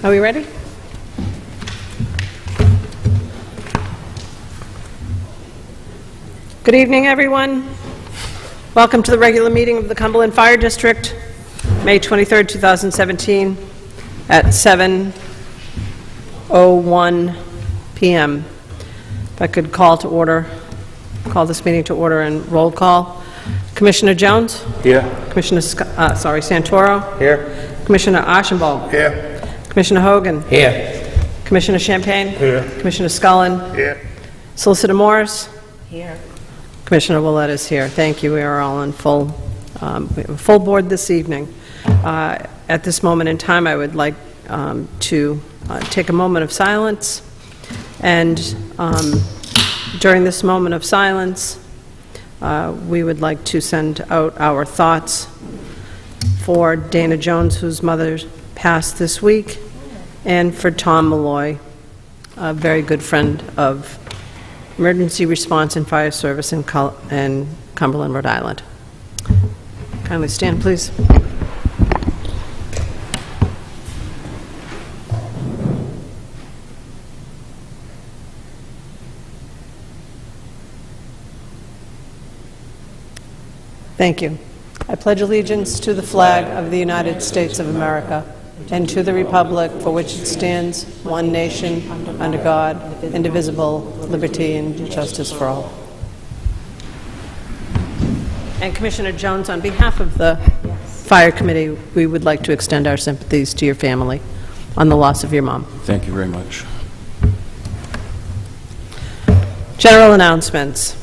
Are we ready? Good evening, everyone. Welcome to the regular meeting of the Cumberland Fire District, May 23rd, 2017, at 7:01 p.m. If I could call this meeting to order and roll call. Commissioner Jones? Here. Commissioner Santoro? Here. Commissioner Archambault? Here. Commissioner Hogan? Here. Commissioner Champagne? Here. Commissioner Scullin? Here. Solicitor Morris? Here. Commissioner Willett is here. Thank you. We are all on full board this evening. At this moment in time, I would like to take a moment of silence. And during this moment of silence, we would like to send out our thoughts for Dana Jones, whose mother passed this week, and for Tom Malloy, a very good friend of emergency response and fire service in Cumberland, Rhode Island. Kindly stand, please. Thank you. I pledge allegiance to the flag of the United States of America and to the republic for which it stands, one nation, under God, indivisible, liberty and justice for all. And Commissioner Jones, on behalf of the Fire Committee, we would like to extend our sympathies to your family on the loss of your mom. Thank you very much. General announcements.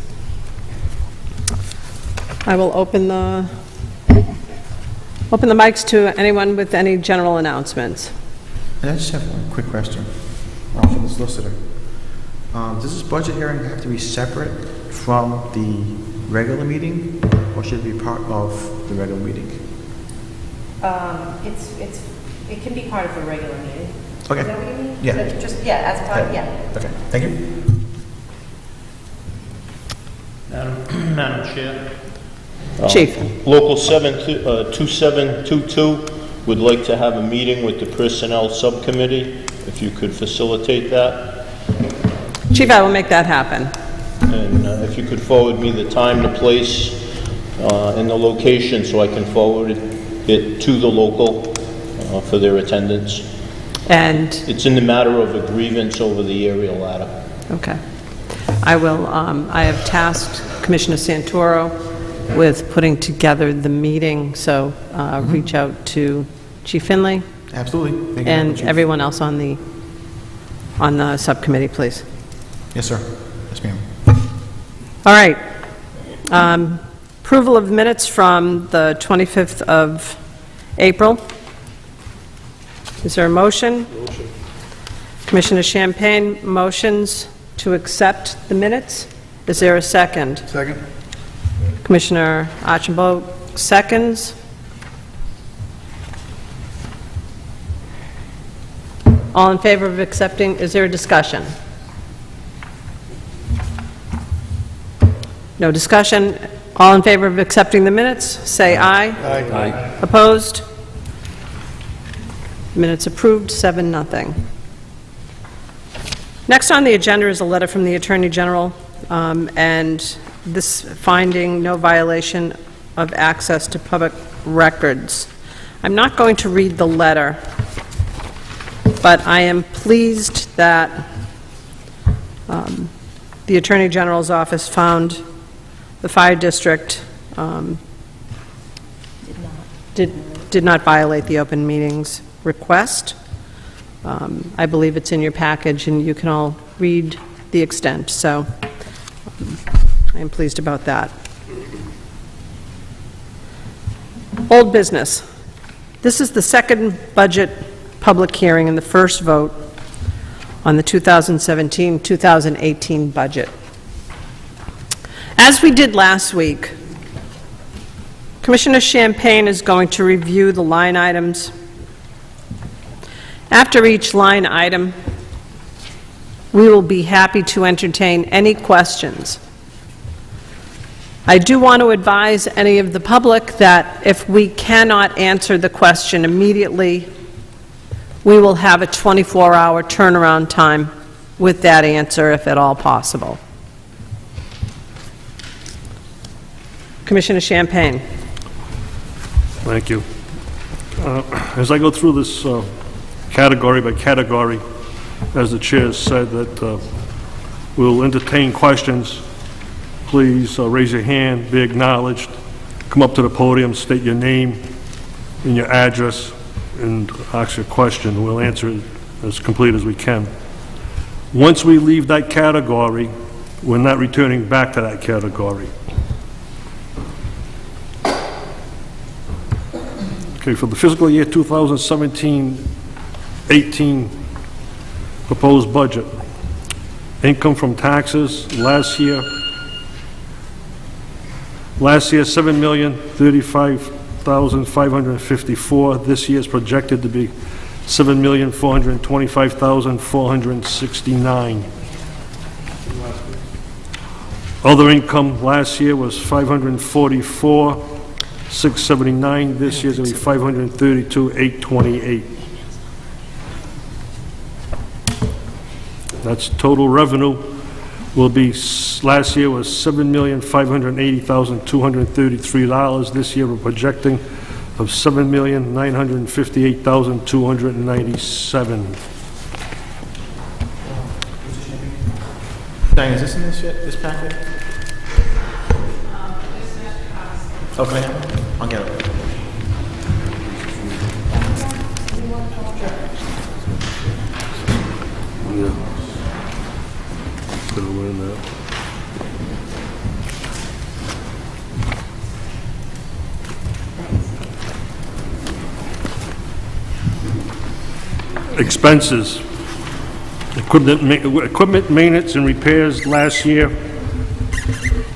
I will open the mics to anyone with any general announcements. I just have one quick question from the solicitor. Does this budget hearing have to be separate from the regular meeting, or should it be part of the regular meeting? It can be part of the regular meeting. Okay. Is that what you mean? Yeah. So just, as part, yeah. Okay, thank you. Madam Chair. Chief. Local 2722 would like to have a meeting with the Personnel Subcommittee, if you could facilitate that. Chief, I will make that happen. And if you could forward me the time, the place, and the location so I can forward it to the local for their attendance. And It's in the matter of a grievance over the aerial ladder. okay. I will, I have tasked Commissioner Santoro with putting together the meeting, so reach out to Chief Finley. Absolutely. Thank you very And much, Chief. everyone else on the subcommittee, please. Yes, sir. Yes, ma'am. All right. Approval of minutes from the 25th of April. Is there a motion? Motion. Commissioner Champagne motions to accept the minutes. Is there a second? Second. Commissioner Archambault seconds. All in favor of accepting? Is there a discussion? No discussion. All in favor of accepting the minutes, say aye. Aye. Opposed? Minutes approved, 7-0. Next on the agenda is a letter from the Attorney General, and this finding no violation of access to public records. I'm not going to read the letter, but I am pleased that the Attorney General's office found the fire district did not violate the open meetings request. I believe it's in your package, and you can all read the extent, so I am pleased about that. Old business. This is the second budget public hearing and the first vote on the 2017-2018 budget. As we did last week, Commissioner Champagne is going to review the line items. After each line item, we will be happy to entertain any questions. I do want to advise any of the public that if we cannot answer the question immediately, we will have a 24-hour turnaround time with that answer, if at all possible. Commissioner Champagne. Thank you. As I go through this category by category, as the chair said, that we'll entertain questions. Please raise your hand, be acknowledged, come up to the podium, state your name and your address, and ask your question. We'll answer it as complete as we can. Once we leave that category, we're not returning back to that category. Okay, for the fiscal year 2017-18 proposed budget, income from taxes last year $7,035,554. This year is projected to be $7,425,469. Other income last year was $544,679. This year's going to be $532,828. That's total revenue will be, last year was $7,580,233. This year we're projecting of $7,958,297. Diane, is this in this packet? Oh, can I have it? I'll get it. Yeah. Put it in there. Expenses. Equipment maintenance and repairs last year,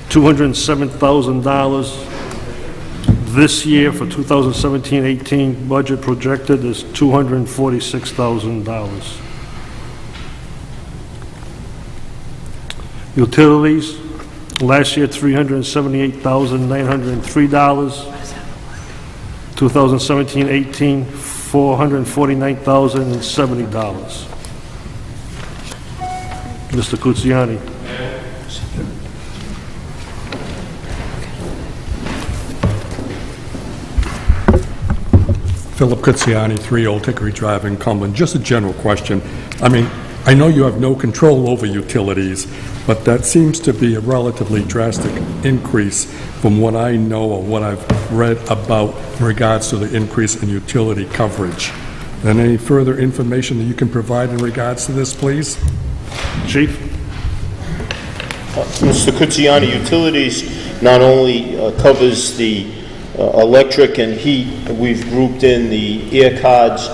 $207,000. This year, for 2017-18 budget projected is $246,000. Utilities, last year $378,903. 2017-18, $449,070. Mr. Kutsiani. Philip Kutsiani, 3 Old Hickory Drive in Cumberland. Just a general question. I mean, I know you have no control over utilities, but that seems to be a relatively drastic increase from what I know or what I've read about in regards to the increase in utility coverage. And any further information that you can provide in regards to this, please? Chief? Mr. Kutsiani, utilities not only covers the electric and heat, we've grouped in the air cards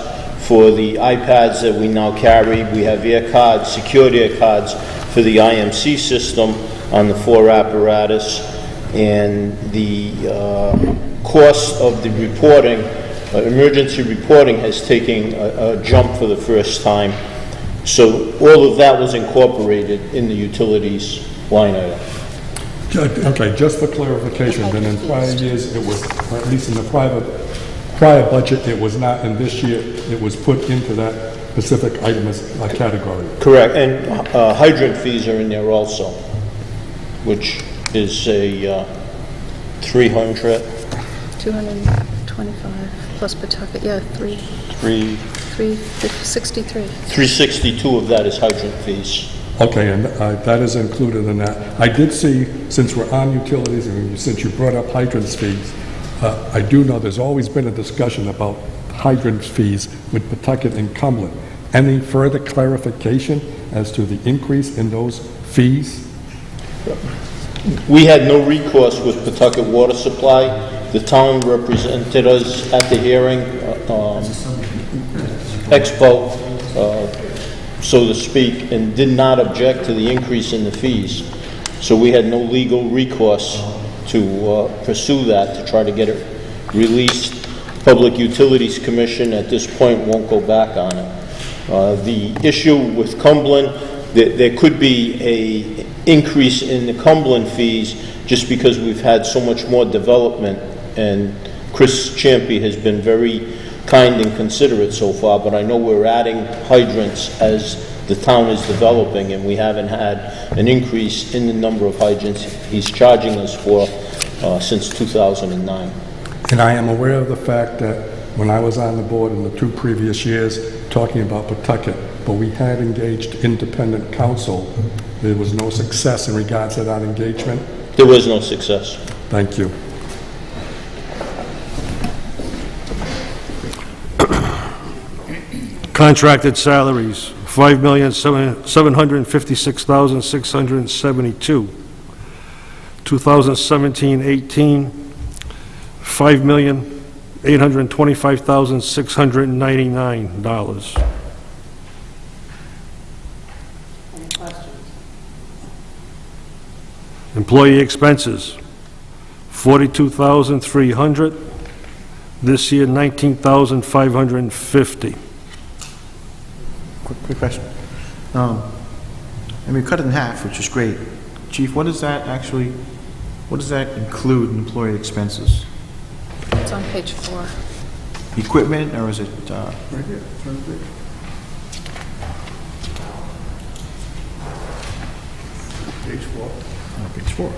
for the iPads that we now carry. We have air cards, secured air cards for the IMC system on the 4 apparatus, and the cost of the reporting, emergency reporting, has taken a jump for the first time. So all of that was incorporated in the utilities line item. Okay, just for clarification, then in prior years it was, or at least in the prior budget, it was not, and this year it was put into that specific item as a category. Correct, and hydrant fees are in there also, which is a 300. 225 plus Pawtucket, yeah, 363. 362 of that is hydrant fees. Okay, and that is included in that. I did see, since we're on utilities, and since you brought up hydrants fees, I do know there's always been a discussion about hydrant fees with Pawtucket and Cumberland. Any further clarification as to the increase in those fees? We had no recourse with Pawtucket Water Supply. The town represented us at the hearing, expo, so to speak, and did not object to the increase in the fees. So we had no legal recourse to pursue that, to try to get it released. Public Utilities Commission at this point won't go back on it. The issue with Cumberland, there could be a increase in the Cumberland fees just because we've had so much more development, and Chris Champy has been very kind and considerate so far, but I know we're adding hydrants as the town is developing, and we haven't had an increase in the number of hydrants he's charging us for since 2009. And I am aware of the fact that when I was on the board in the 2 previous years, talking about Pawtucket, but we had engaged independent counsel. There was no success in regards to that engagement. There was no success. Thank you. Contracted salaries, $5,756,672. 2017-18, $5,825,699. Any questions? Employee expenses, $42,300. This year, $19,550. Quick question. And we cut it in half, which is great. Chief, what does that include in employee expenses? It's on page 4. Equipment, or is it, right here, Page 4. Page 4.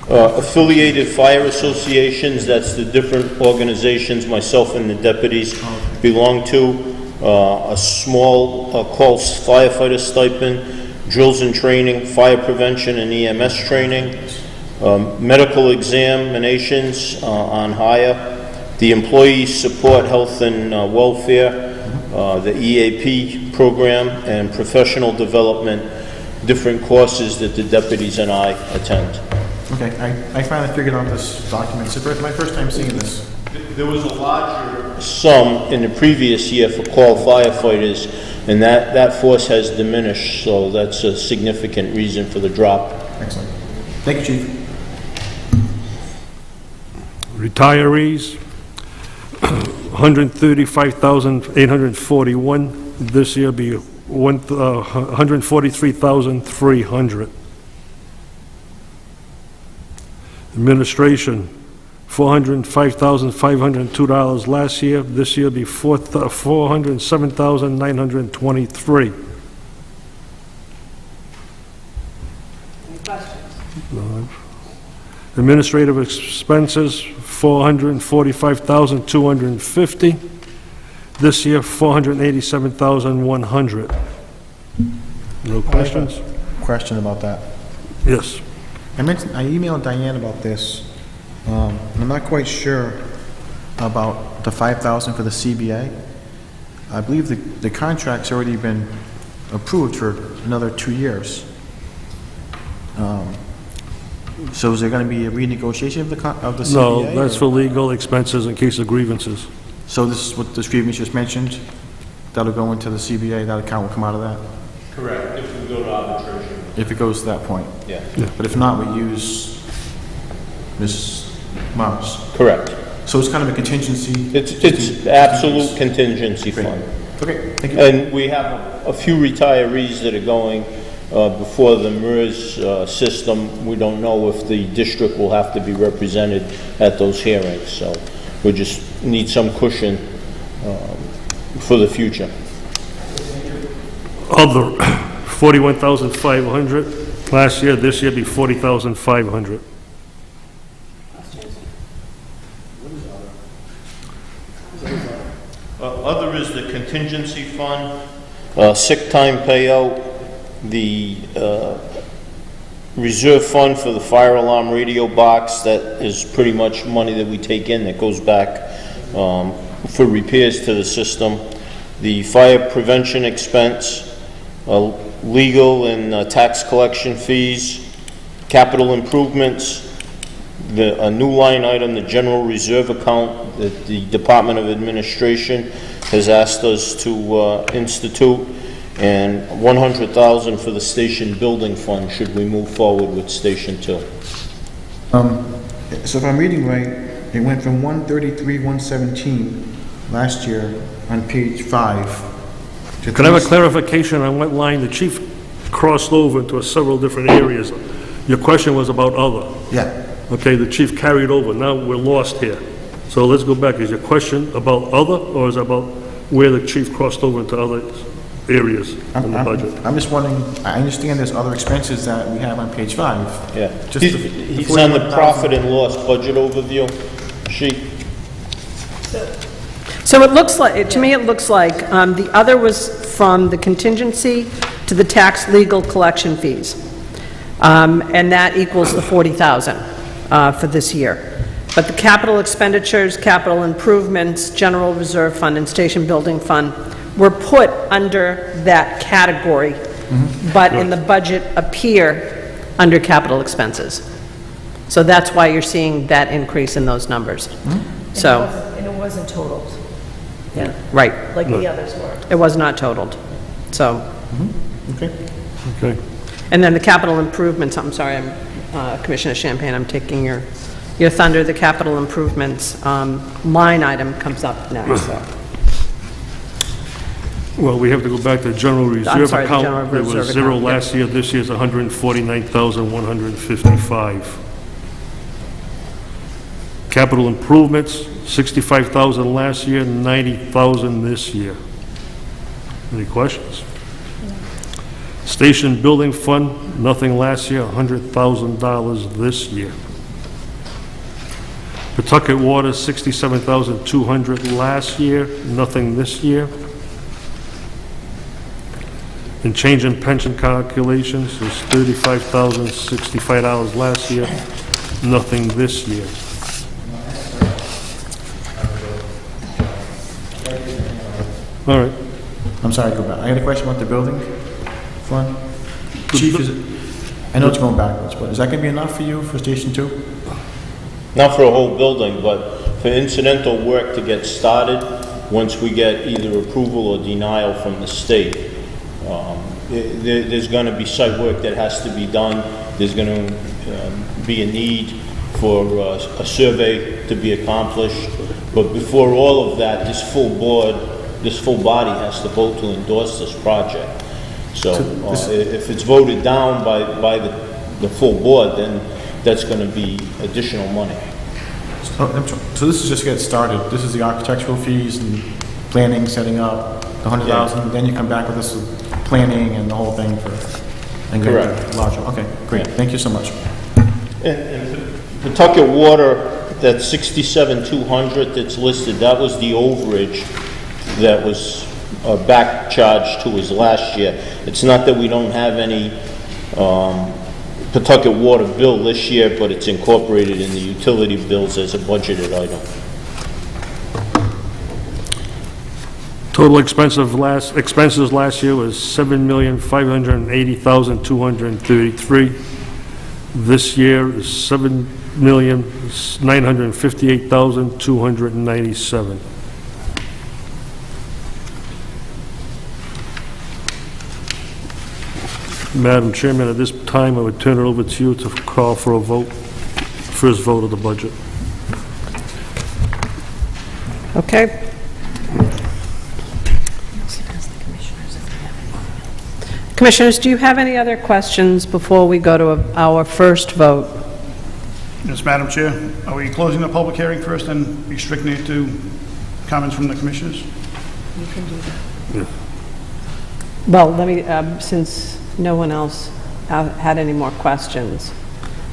Affiliated fire associations, that's the different organizations myself and the deputies belong to. A small calls firefighter stipend, drills and training, fire prevention and EMS training, medical examinations on hire, the employee support, health and welfare, the EAP program, and professional development, different courses that the deputies and I attend. Okay, I finally figured out this document. It's my first time seeing this. There was a larger sum in the previous year for call firefighters, and that force has diminished, so that's a significant reason for the drop. Excellent. Thank you, Chief. Retirees, $135,841. This year be $143,300. Administration, $405,502 last year. This year be $407,923. Any questions? Administrative expenses, $445,250. This year, $487,100. No questions? Question about that. Yes. I emailed Diane about this. And I'm not quite sure about the $5,000 for the CBA. I believe the contract's already been approved for another 2 years. So is there going to be a renegotiation of the CBA? No, that's for legal expenses in case of grievances. So this is what this grievance just mentioned? That'll go into the CBA, that account will come out of that? Correct, if we go to arbitration. If it goes to that point? Yeah. But if not, we use Ms. Mars. Correct. So it's kind of a contingency? It's absolute contingency fund. Okay, thank you. And we have a few retirees that are going before the MERS system. We don't know if the district will have to be represented at those hearings, so we just need some cushion for the future. Other, $41,500 last year. This year be $40,500. Other is the contingency fund, sick time payout, the reserve fund for the fire alarm radio box. That is pretty much money that we take in that goes back for repairs to the system. The fire prevention expense, legal and tax collection fees, capital improvements, a new line item, the general reserve account that the Department of Administration has asked us to institute, and $100,000 for the station building fund should we move forward with Station 2. So if I'm reading right, it went from 133,117 last year on page 5 to... Could I have a clarification on what line the chief crossed over into several different areas? Your question was about other. Yeah. Okay, the chief carried over, now we're lost here. So let's go back. Is your question about other, or is it about where the chief crossed over into other areas in the budget? I'm just wondering, I understand there's other expenses that we have on page 5. Yeah. Just He's the on the 41,000. profit and loss budget overview sheet. So it looks like, to me, it looks like the other was from the contingency to the tax legal collection fees. And that equals the 40,000 for this year. But the capital expenditures, capital improvements, general reserve fund, and station building fund were put under that category, but in the budget appear under capital expenses. So that's why you're seeing that increase in those numbers. So, And it wasn't totaled, right, like the others were. it was not totaled. So, Okay. Okay. and then the capital improvements, I'm sorry, Commissioner Champagne, I'm taking your thunder. The capital improvements line item comes up next. So. Well, we have to go back to the general reserve sorry, the account. general There was reserve zero account, yep. last year, this year's 149,155. Capital improvements, 65,000 last year, 90,000 this year. Any questions? Station building fund, nothing last year, $100,000 this year. Pawtucket Water, 67,200 last year, nothing this year. And change in pension calculations is $35,065 last year, nothing this year. All right. I'm sorry, go back. I had a question about the building fund. Chief, I know it's going backwards, but is that going to be enough for you for Station 2? Not for a whole building, but for incidental work to get started, once we get either approval or denial from the state. There's going to be site work that has to be done. There's going to be a need for a survey to be accomplished. But before all of that, this full body has to vote to endorse this project. So if it's voted down by the full board, then that's going to be additional money. So this is just get started. This is the architectural fees and planning, setting up, the 100,000. Then you come back with this planning and the whole thing for. And get Correct. the larger. Okay, great. Thank you so much. And Pawtucket Water, that 67,200 that's listed, that was the overage that was back charged to us last year. It's not that we don't have any Pawtucket Water bill this year, but it's incorporated in the utility bills as a budgeted item. Total expenses last year was $7,580,233. This year is $7,958,297. Madam Chairman, at this time, I would turn it over to you to call for a vote, first vote of the budget. Okay. Commissioners, do you have any other questions before we go to our first vote? Yes, Madam Chair. Are we closing the public hearing first and restricting it to comments from the commissioners? You can do that. Well, let me, since no one else had any more questions,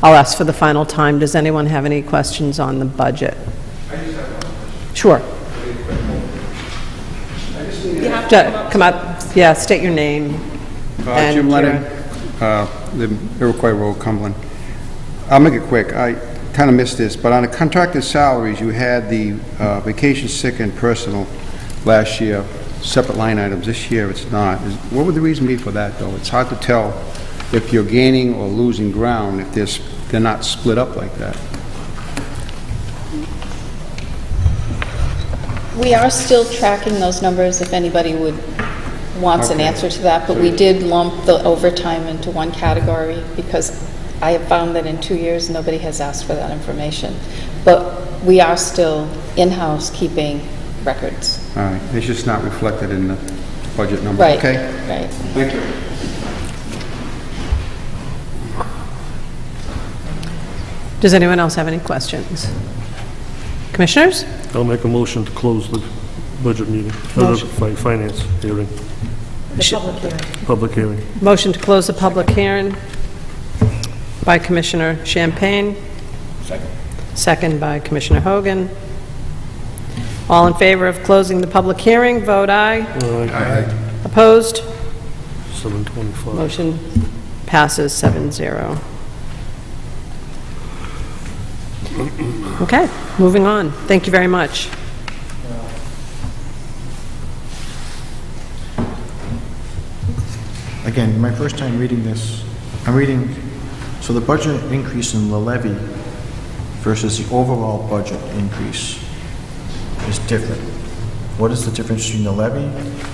I'll ask for the final time. Does anyone have any questions on the budget? I just have one question. Sure. I just need You have to Come up, yeah, state your name. and Jim your- Lennon, the Iroquois Road, Cumberland. I'll make it quick. I kind of missed this, but on the contracted salaries, you had the vacation, sick, and personal last year, separate line items. This year, it's not. What would the reason be for that, though? It's hard to tell if you're gaining or losing ground if they're not split up like that. We are still tracking those numbers if anybody wants an Okay. answer to that, but we did lump the overtime into one category because I have found that in 2 years, nobody has asked for that information. But we are still in-house keeping records. All right, it's just not reflected in the budget number. Right, Okay, right. thank you. Does anyone else have any questions? Commissioners? I'll make a motion to close the budget meeting, or the finance hearing, The public hearing. public hearing. Motion to close the public hearing by Commissioner Champagne. Second by Commissioner Hogan. All in favor of closing the public hearing, vote aye. Opposed? 7:25. Motion passes 7-0. Okay, moving on. Thank you very much. Again, my first time reading this, I'm reading, so the budget increase in the levy versus the overall budget increase is different. What is the difference between the levy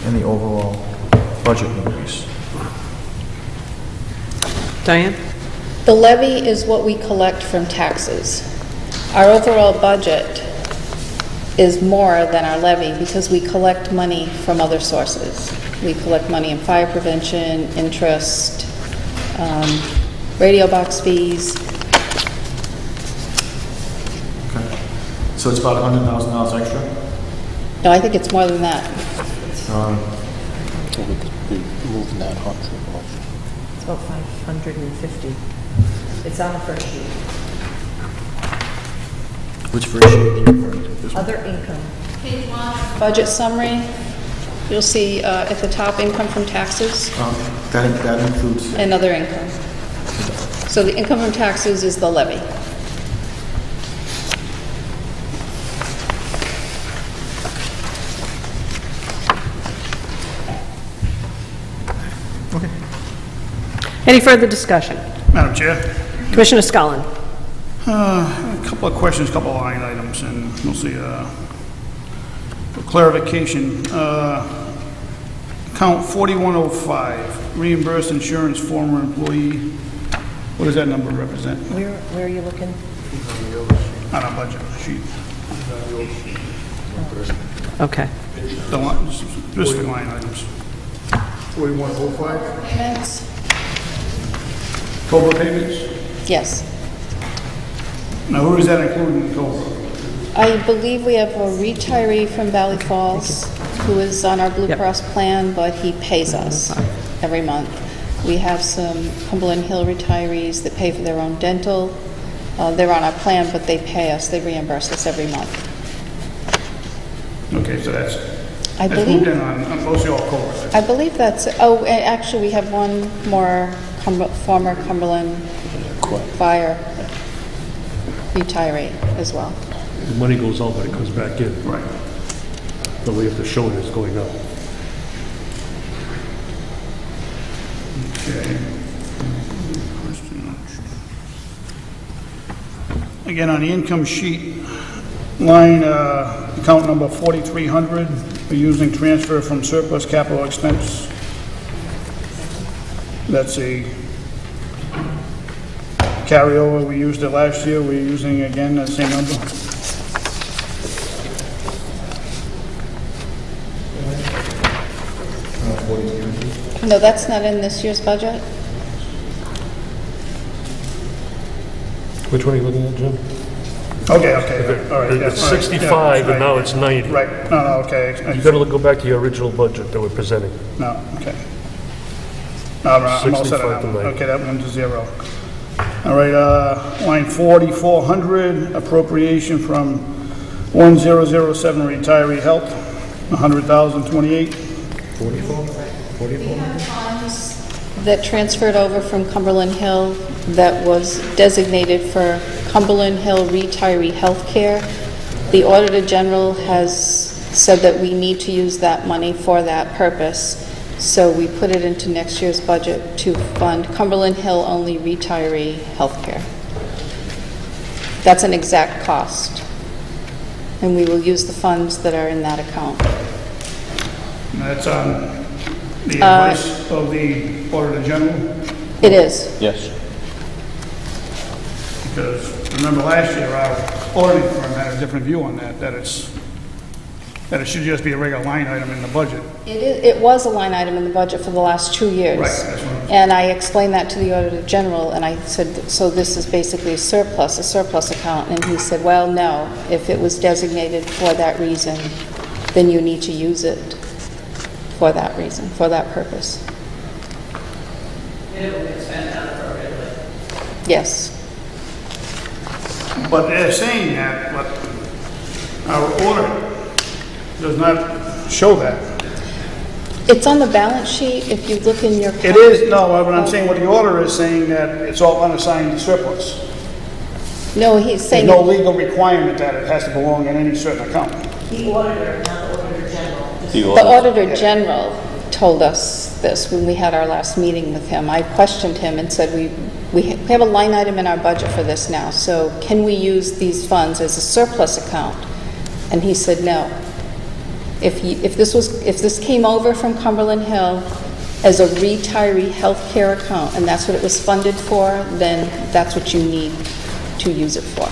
and the overall budget increase? Diane? The levy is what we collect from taxes. Our overall budget is more than our levy because we collect money from other sources. We collect money in fire prevention, interest, radio box fees. Okay. So it's about $100,000 extra? No, I think it's more than that. Moving that hot trip off. It's about 550. It's on the first sheet. Which first sheet are you referring to? This one? Other income. Budget summary, you'll see at the top, income from taxes That includes, and other income. So the income from taxes is the levy. Any further discussion? Madam Chair, Commissioner Scullin? a couple of questions, couple of line items, and we'll see, for clarification, account 4105, reimbursed insurance former employee, what does that number represent Where are you looking? on our budget sheet? Okay. The line, specific line items. 4105? Payments? COBRA payments? Yes. Now, who is that including in COBRA? I believe we have a retiree from Valley Falls who is on our Blue Yep. Cross plan, but he pays us every month. We have some Cumberland Hill retirees that pay for their own dental. They're on our plan, but they pay us, they reimburse us every month. Okay, so that's I moved believe, in on mostly all COBRA. I believe that's, oh, and actually, we have one more former Cumberland fire retiree as well. The money goes out, but it comes back in. Right. But we have to show it as going up. Okay. Again, on the income sheet, line, account number 4300, we're using transfer from surplus capital expense. That's a carryover, we used it last year, we're using again that same number. No, that's not in this year's budget. Which one are you looking at, Jim? Okay, all right. yeah, It's all right, 65 yeah, and now right, it's 90. Right, no, okay. You gotta go back to your original budget that we're presenting. No, okay. I'm all set on 65 that to one. 90. Okay, that one's a zero. All right, line 4400, appropriation from 1007 retiree health, 100,028. That transferred over from Cumberland Hill that was designated for Cumberland Hill retiree health care. The Auditor General has said that we need to use that money for that purpose, so we put it into next year's budget to fund Cumberland Hill only retiree health care. That's an exact cost, and we will use the funds that are in that account. And that's on the advice of the Auditor General, It is. Yes. because remember last year, our auditing firm had a different view on that, that it should just be a regular line item in the budget. It was a line item in the budget for the last 2 years. Right, that's what I'm And I explained that to the Auditor General, and I said, so this is basically a surplus account. And he said, well, no, if it was designated for that reason, then you need to use it for that reason, for that purpose. It will get spent appropriately. Yes. But they're saying that, but our order does not show that. It's on the balance sheet, if you look in your... It is, no, but I'm saying what the order is saying that it's all unassigned surplus. No, he's There's saying... no legal requirement that it has to belong in any certain account. The auditor, not the auditor general. The Auditor General told us this when we had our last meeting with him. I questioned him and said, we have a line item in our budget for this now, so can we use these funds as a surplus account? And he said, no. If this came over from Cumberland Hill as a retiree health care account, and that's what it was funded for, then that's what you need to use it for.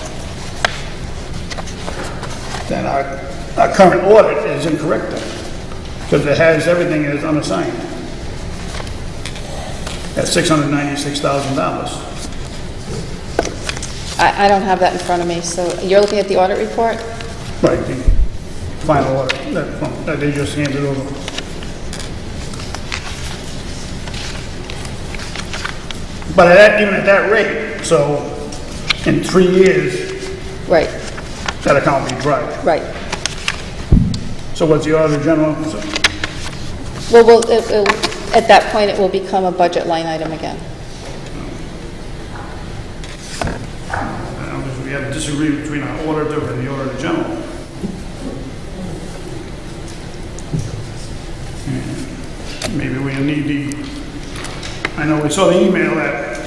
Then our current audit is incorrect then, because it has everything as unassigned. That's $696,000. I don't have that in front of me, so you're looking at the audit report? Right, the final audit that they just handed over. But even at that rate, so in 3 years, Right, that account will be dry. right. So what's the Auditor General? Well, at that point, it will become a budget line item again. We have a disagreement between our auditor and the Auditor General. Maybe we need I know we saw the email that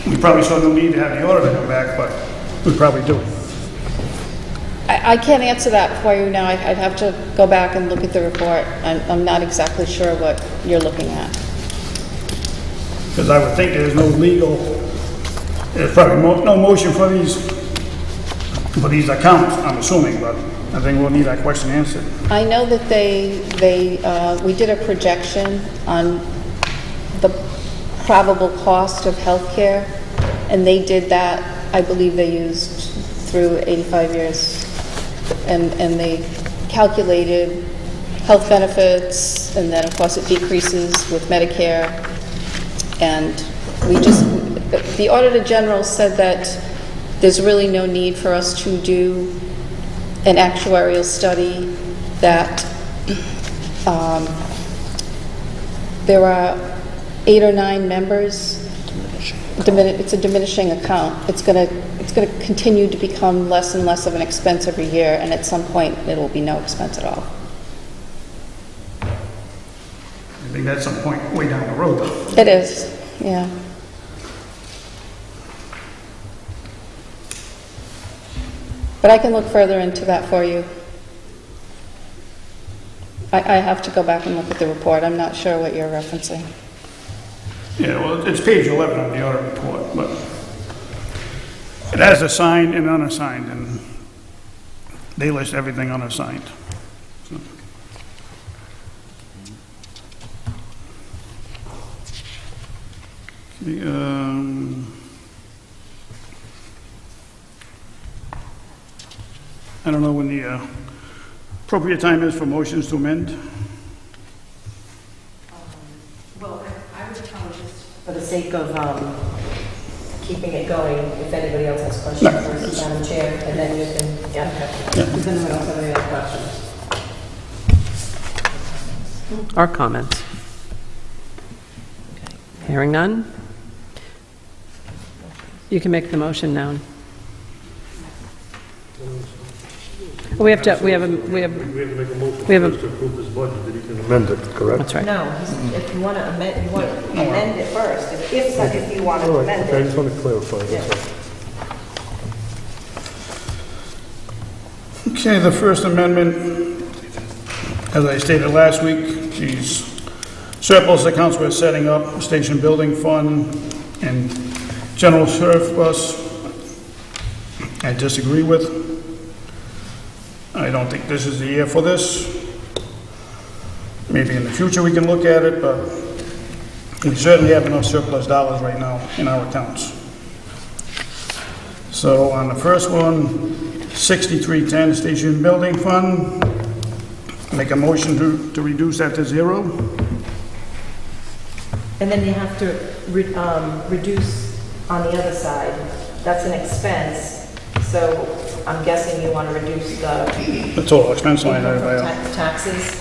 we probably saw no need to have the auditor come back, but we probably do. I can't answer that for you now. I'd have to go back and look at the report. I'm not exactly sure what you're looking at. Because I would think there's no legal, there's probably no motion for these accounts, I'm assuming, but I think we'll need that question answered. I know that we did a projection on the probable cost of healthcare, and they did that. I believe they used through 85 years, and they calculated health benefits, and then of course it decreases with Medicare. And the Auditor General said that there's really no need for us to do an actuarial study, that there are 8 or 9 members. It's a diminishing account. It's going to continue to become less and less of an expense every year, and at some point it will be no expense at all. I think that's some point way down the road, though. It is, yeah. But I can look further into that for you. I have to go back and look at the report. I'm not sure what you're referencing. Yeah, well, it's page 11 of the audit report, but it has assigned and unassigned, and they list everything unassigned. So. I don't know when the appropriate time is for motions to amend. Well, I would probably just, for the sake of keeping it going, if anybody else has questions, first, Madam Chair, and then you can, Does anyone else have any other questions? Or comments? Hearing none? You can make the motion now. We have to make a motion first to approve this budget, that he can amend it, correct? That's right. No, if you want to amend, you want to amend it first, if you want to All right, amend okay, I it. just want to clarify, that's all. Okay, the First Amendment, as I stated last week, these surplus accounts we're setting up, station building fund and general surplus, I disagree with. I don't think this is the year for this. Maybe in the future we can look at it, but We certainly have enough surplus dollars right now in our accounts. So on the first one, 6310 Station Building Fund, make a motion to reduce that to zero. And then you have to reduce on the other side. That's an expense, so I'm guessing you want to reduce the The total expense line, income from taxes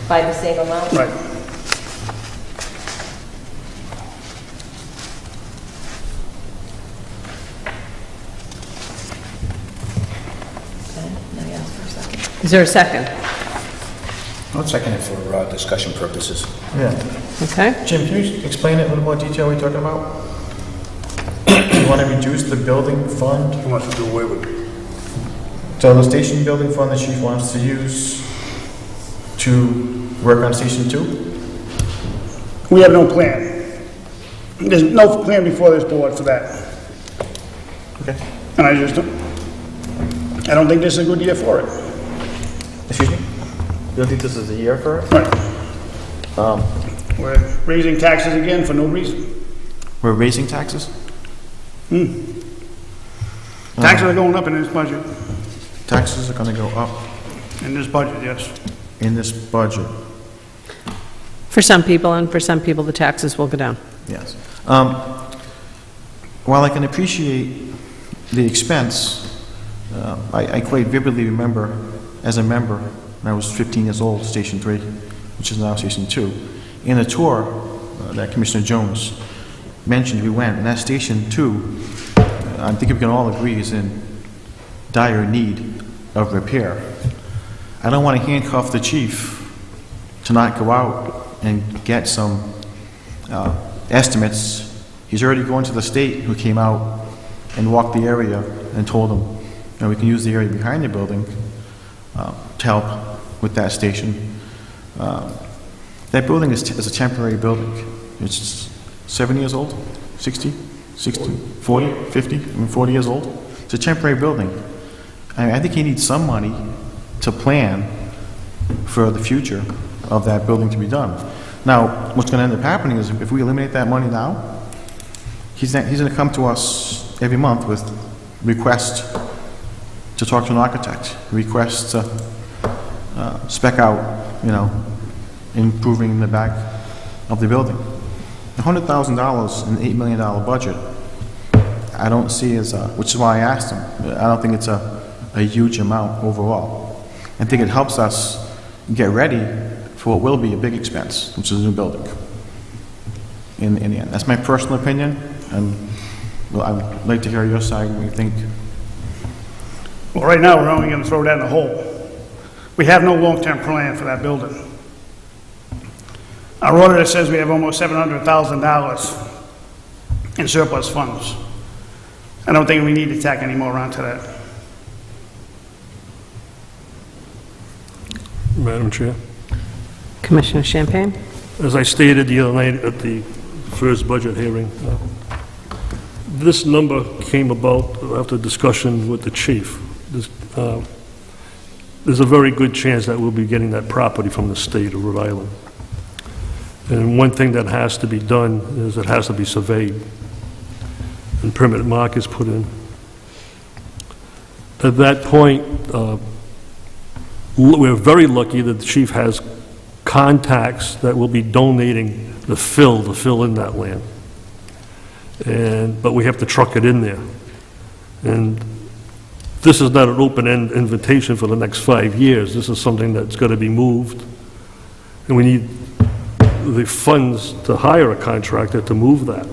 by the same amount? right. Okay, now you ask for a second. Is there a second? I'll second it for discussion purposes. Yeah. Okay. Jim, can you explain it in a little more detail what you're talking about? You want to reduce the building fund? He wants to do away with it. So the station building fund the chief wants to use to work on Station 2? We have no plan. There's no plan before this board for that. Okay. And I don't think this is a good year for it. Excuse me? You don't think this is a year for it? Right. We're raising taxes again for no reason. We're raising taxes? Taxes are going up in this budget. Taxes are going to go up In this budget, yes. in this budget. For some people, and for some people, the taxes will go down. Yes. While I can appreciate the expense, I quite vividly remember, as a member, when I was 15 years old, Station 3, which is now Station 2, in a tour that Commissioner Jones mentioned we went, and that Station 2, I think we can all agree, is in dire need of repair. I don't want to handcuff the chief to not go out and get some estimates. He's already going to the state, who came out and walked the area and told him, you know, we can use the area behind the building to help with that station. That building is a temporary building. It's 7 years old, 60, 40, 50, I mean 40 years old. It's a temporary building. I think he needs some money to plan for the future of that building to be done. Now, what's going to end up happening is if we eliminate that money now, he's going to come to us every month with requests to talk to an architect, requests to spec out, you know, improving the back of the building. $100,000 in an $8 million budget, I don't see as a, which is why I asked him. I don't think it's a huge amount overall. I think it helps us get ready for what will be a big expense, which is a new building. In the end, that's my personal opinion, and well, I'd like to hear your side. What you think? Well, right now, we're only going to throw that in the hole. We have no long-term plan for that building. Our auditor says we have almost $700,000 in surplus funds. I don't think we need to tack any more onto that. Madam Chair. Commissioner Champagne? As I stated the other night at the first budget hearing, this number came about after discussion with the chief. There's a very good chance that we'll be getting that property from the state of Rhode Island. And one thing that has to be done is it has to be surveyed and permit markers put in. At that point, we're very lucky that the chief has contacts that will be donating the fill to fill in that land. But we have to truck it in there. And this is not an open-end invitation for the next 5 years. This is something that's got to be moved. And we need the funds to hire a contractor to move that.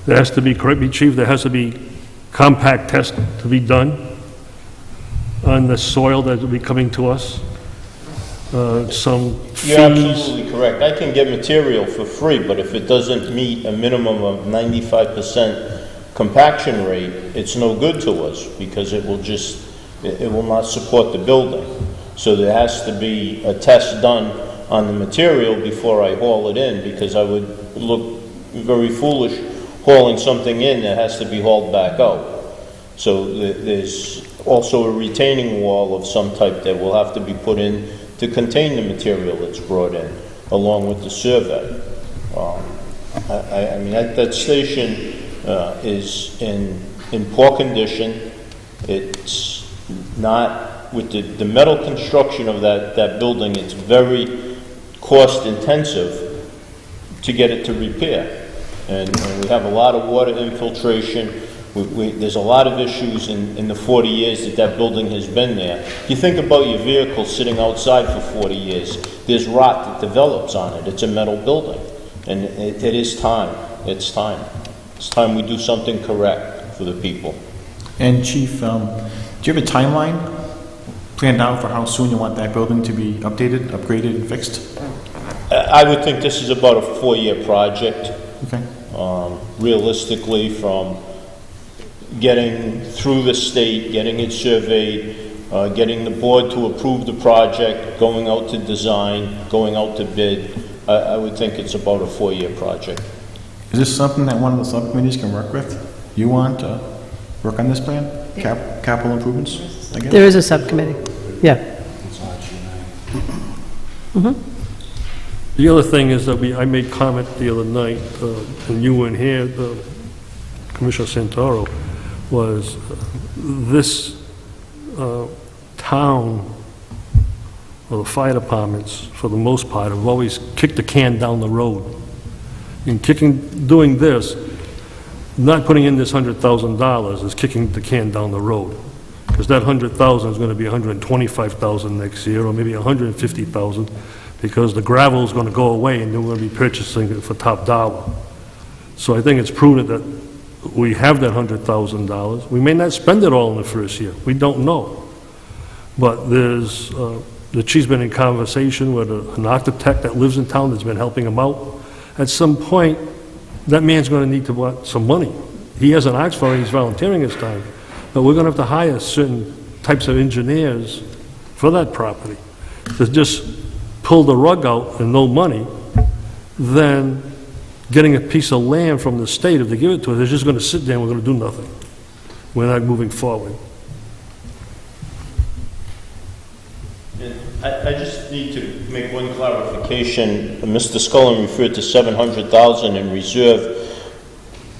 There has to be, correct me, Chief, there has to be compact test to be done on the soil that will be coming to us. Some fees. You're absolutely correct. I can get material for free, but if it doesn't meet a minimum of 95% compaction rate, it's no good to us because it will not support the building. So there has to be a test done on the material before I haul it in, because I would look very foolish hauling something in that has to be hauled back out. So there's also a retaining wall of some type that will have to be put in to contain the material that's brought in, along with the survey. I mean, that station is in poor condition. It's not, with the metal construction of that building, it's very cost intensive to get it to repair. And we have a lot of water infiltration. There's a lot of issues in the 40 years that building has been there. You think about your vehicle sitting outside for 40 years. There's rot that develops on it. It's a metal building. And it is time. It's time. It's time we do something correct for the people. And Chief, do you have a timeline planned out for how soon you want that building to be updated, upgraded, and fixed? I would think this is about a 4-year project. Okay. Realistically, from getting through the state, getting it surveyed, getting the board to approve the project, going out to design, going out to bid, I would think it's about a 4-year project. Is this something that one of the subcommittees can work with? You want to work on this plan? Capital improvements, I guess? There is a subcommittee, yeah. The other thing is that I made comment the other night, and you weren't here, Commissioner Santoro, was this town, or the fire departments, for the most part, have always kicked the can down the road. In doing this, not putting in this $100,000 is kicking the can down the road. Because that $100,000 is going to be $125,000 next year, or maybe $150,000, because the gravel is going to go away and then we're going to be purchasing it for top dollar. So I think it's prudent that we have that $100,000. We may not spend it all in the first year. We don't know. But there's, the chief's been in conversation with an architect that lives in town that's been helping him out. At some point, that man's going to need to want some money. He hasn't asked for it, he's volunteering his time. But we're going to have to hire certain types of engineers for that property. To just pull the rug out and no money, then getting a piece of land from the state, if they give it to us, they're just going to sit there and we're going to do nothing. We're not moving forward. I just need to make one clarification. Mr. Scullin referred to $700,000 in reserve.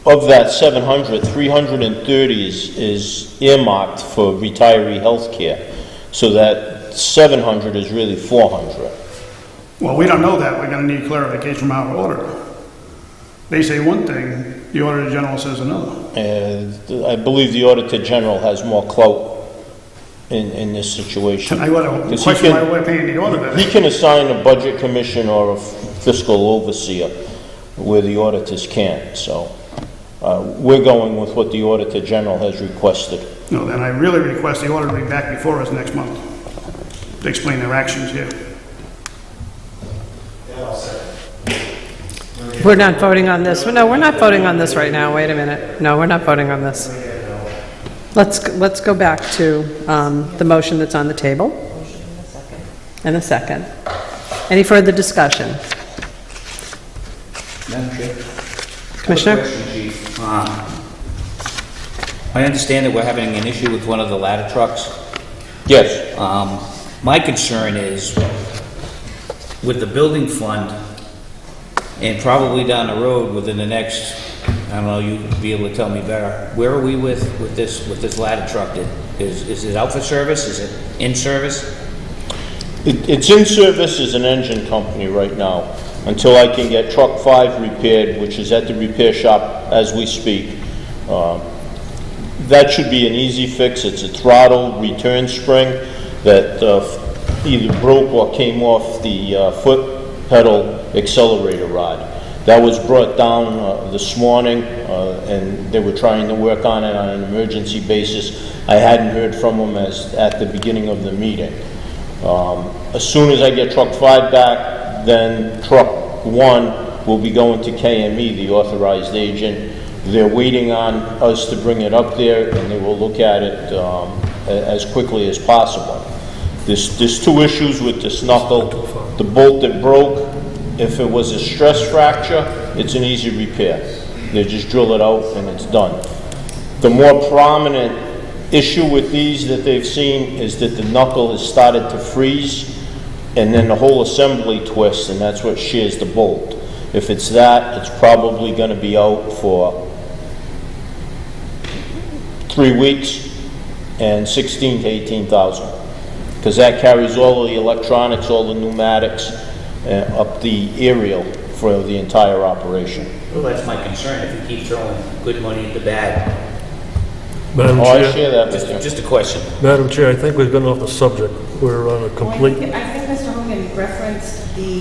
Of that 700, 330 is earmarked for retiree health care. So that 700 is really 400. Well, we don't know that. We're going to need clarification from our auditor. They say one thing, the Auditor General says another. I believe the Auditor General has more clout in this situation. I want to question why we're paying the auditor. He can assign a budget commission or a fiscal overseer where the auditors can't. So we're going with what the Auditor General has requested. No, then I really request the auditor be back before us next month to explain their actions here. We're not voting on this. No, we're not voting on this right now. Wait a minute. No, we're not voting on this. Let's go back to the motion that's on the table. And a second. Any further discussion? Madam Chair? Commissioner? Quick question, Chief. I understand that we're having an issue with one of the ladder trucks. Yes. My concern is with the building fund, and probably down the road within the next, I don't know, you'd be able to tell me better, where are we with this ladder truck? Is it out for service? Is it in service? It's in service as an engine company right now until I can get truck 5 repaired, which is at the repair shop as we speak. That should be an easy fix. It's a throttle return spring that either broke or came off the foot pedal accelerator rod. That was brought down this morning, and they were trying to work on it on an emergency basis. I hadn't heard from them at the beginning of the meeting. As soon as I get truck 5 back, then truck 1 will be going to KME, the authorized agent. They're waiting on us to bring it up there, and they will look at it as quickly as possible. There's 2 issues with this knuckle. The bolt that broke, if it was a stress fracture, it's an easy repair. They just drill it out and it's done. The more prominent issue with these that they've seen is that the knuckle has started to freeze and then the whole assembly twists, and that's what shears the bolt. If it's that, it's probably gonna be out for 3 weeks and 16 to 18,000. Because that carries all of the electronics, all the pneumatics, up the aerial for the entire operation. Well, that's my concern, if you keep throwing good money into bad. Madam Oh, I Chair, share that with you. Just a question. Madam Chair, I think we've gone off the subject. We're on a complete, I think Mr. Hogan referenced the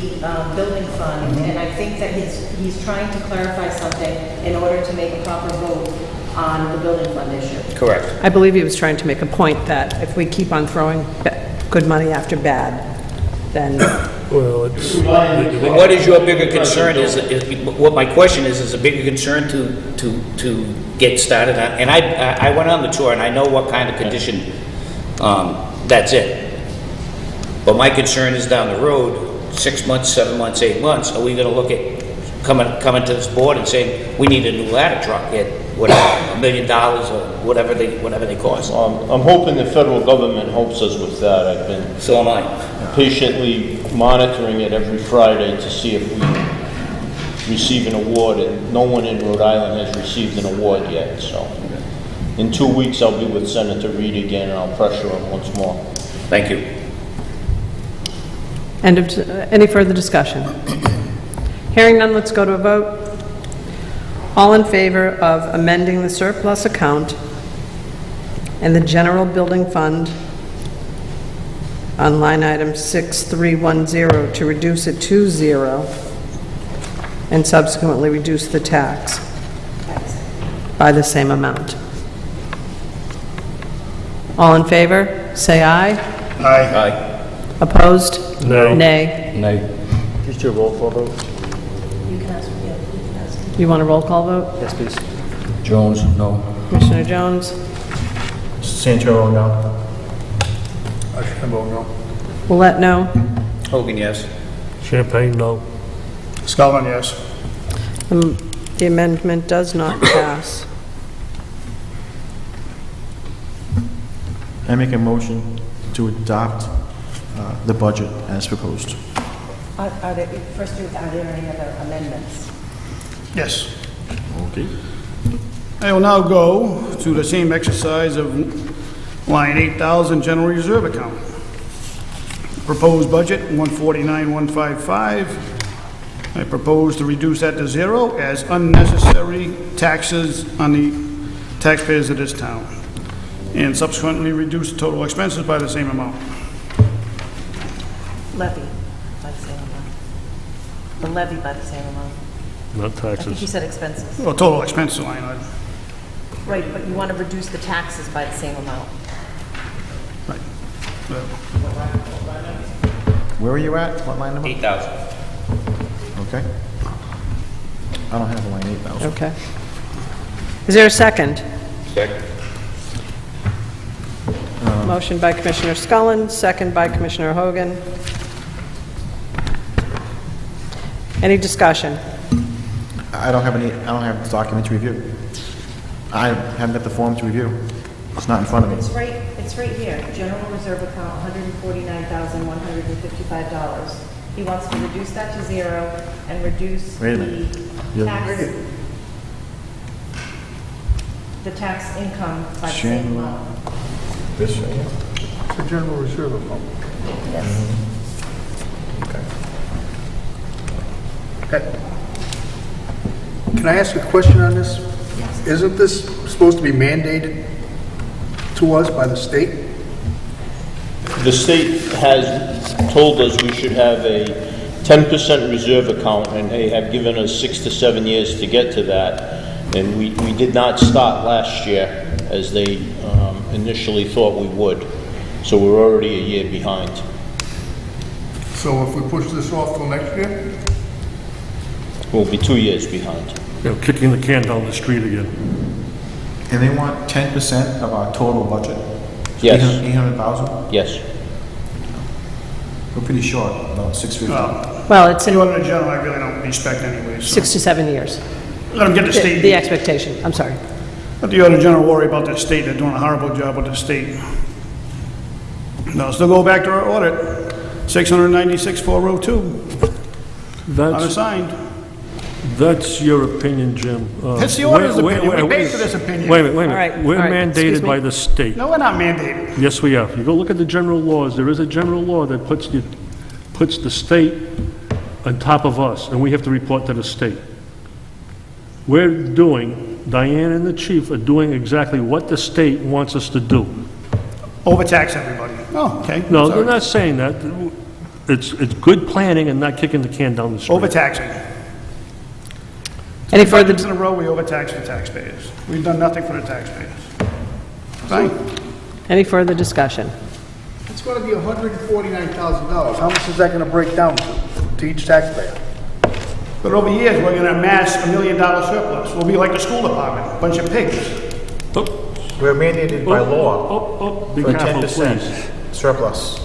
building fund, and I think that he's trying to clarify something in order to make a proper vote on the building fund issue. Correct. I believe he was trying to make a point that if we keep on throwing good money after bad, then well, it's, What is your bigger concern, what my question is a bigger concern to get started on? And I went on the tour, and I know what kind of condition, that's it. But my concern is down the road, 6 months, 7 months, 8 months, are we gonna look at coming to this board and saying, we need a new ladder truck at, whatever, $1 million or whatever they cost? I'm hoping the federal government helps us with that. I've been So am I. patiently monitoring it every Friday to see if we receive an award, and no one in Rhode Island has received an award yet, so. In 2 weeks, I'll be with Senator Reid again, and I'll pressure him once more. Thank you. any further discussion? Hearing none, let's go to a vote. All in favor of amending the surplus account and the general building fund on line item 6310 to reduce it to 0 and subsequently reduce the tax by the same amount. All in favor, say aye. Aye. Opposed? No. Nay. Nay. just your roll call vote. You can ask, yeah, you can ask. You want a roll call vote? Yes, please. Jones, no. Commissioner Jones? Santoro, no. I should vote no. Willett, no. Hogan, yes. Champagne, no. Scullin, yes. The amendment does not pass. I make a motion to adopt the budget as proposed. Are there any other amendments? Yes. Okay. I will now go to the same exercise of line 8,000 general reserve account. Proposed budget, 149,155. I propose to reduce that to 0 as unnecessary taxes on the taxpayers of this town, and subsequently reduce total expenses by the same amount. Levy by the same amount. The levy by the same amount. Not I think you taxes. said expenses. Well, total expense line item. Right, but you want to reduce the taxes by the same amount. Right. Where are you at? What line number? 8,000. Okay. I don't have a line 8,000. Okay. Is there a second? Second. Motion by Commissioner Scullin, second by Commissioner Hogan. Any discussion? I don't have the document to review. I haven't got the form to review. It's not in front of me. It's right here, general reserve account, $149,155. He wants to reduce that to 0 and reduce Wait a minute. the tax, the tax income by the same General. amount. This right here? It's a general reserve account. Yes. Can I ask a question on this? Yes. Isn't this supposed to be mandated to us by the state? The state has told us we should have a 10% reserve account, and they have given us 6 to 7 years to get to that. And we did not start last year as they initially thought we would. So we're already a year behind. So if we push this off till next year? We'll be 2 years behind. You know, kicking the can down the street again. And they want 10% of our total budget? Yes. 800,000? Yes. We're pretty short, about 650. Well, it's The in Auditor General, I really don't respect anyways. So 6 to 7 years. let them get the The state. expectation, I'm sorry. Let the Auditor General worry about the state. They're doing a horrible job with the state. Now, still go back to our audit. 696,402 That's, unassigned. That's your opinion, Jim. It's the auditor's opinion. We paid for this opinion. Wait a minute, wait a All right, minute. We're all right, excuse mandated me. by the state. No, we're not mandated. Yes, we are. You go look at the general laws, there is a general law that puts the state on top of us, and we have to report to the state. Diane and the chief are doing exactly what the state wants us to do. Overtax everybody. Oh, okay. No, Sorry. they're not saying that. It's good planning and not kicking the can down the street. Overtaxing. Any further, In a row, we overtax the taxpayers. We've done nothing for the taxpayers. Right? any further discussion? It's going to be $149,000. How much is that going to break down to each taxpayer? But over years, we're gonna amass $1 million surplus. We'll be like the school department, a bunch of pigs. We're mandated by law Be for a careful, 10% please. surplus.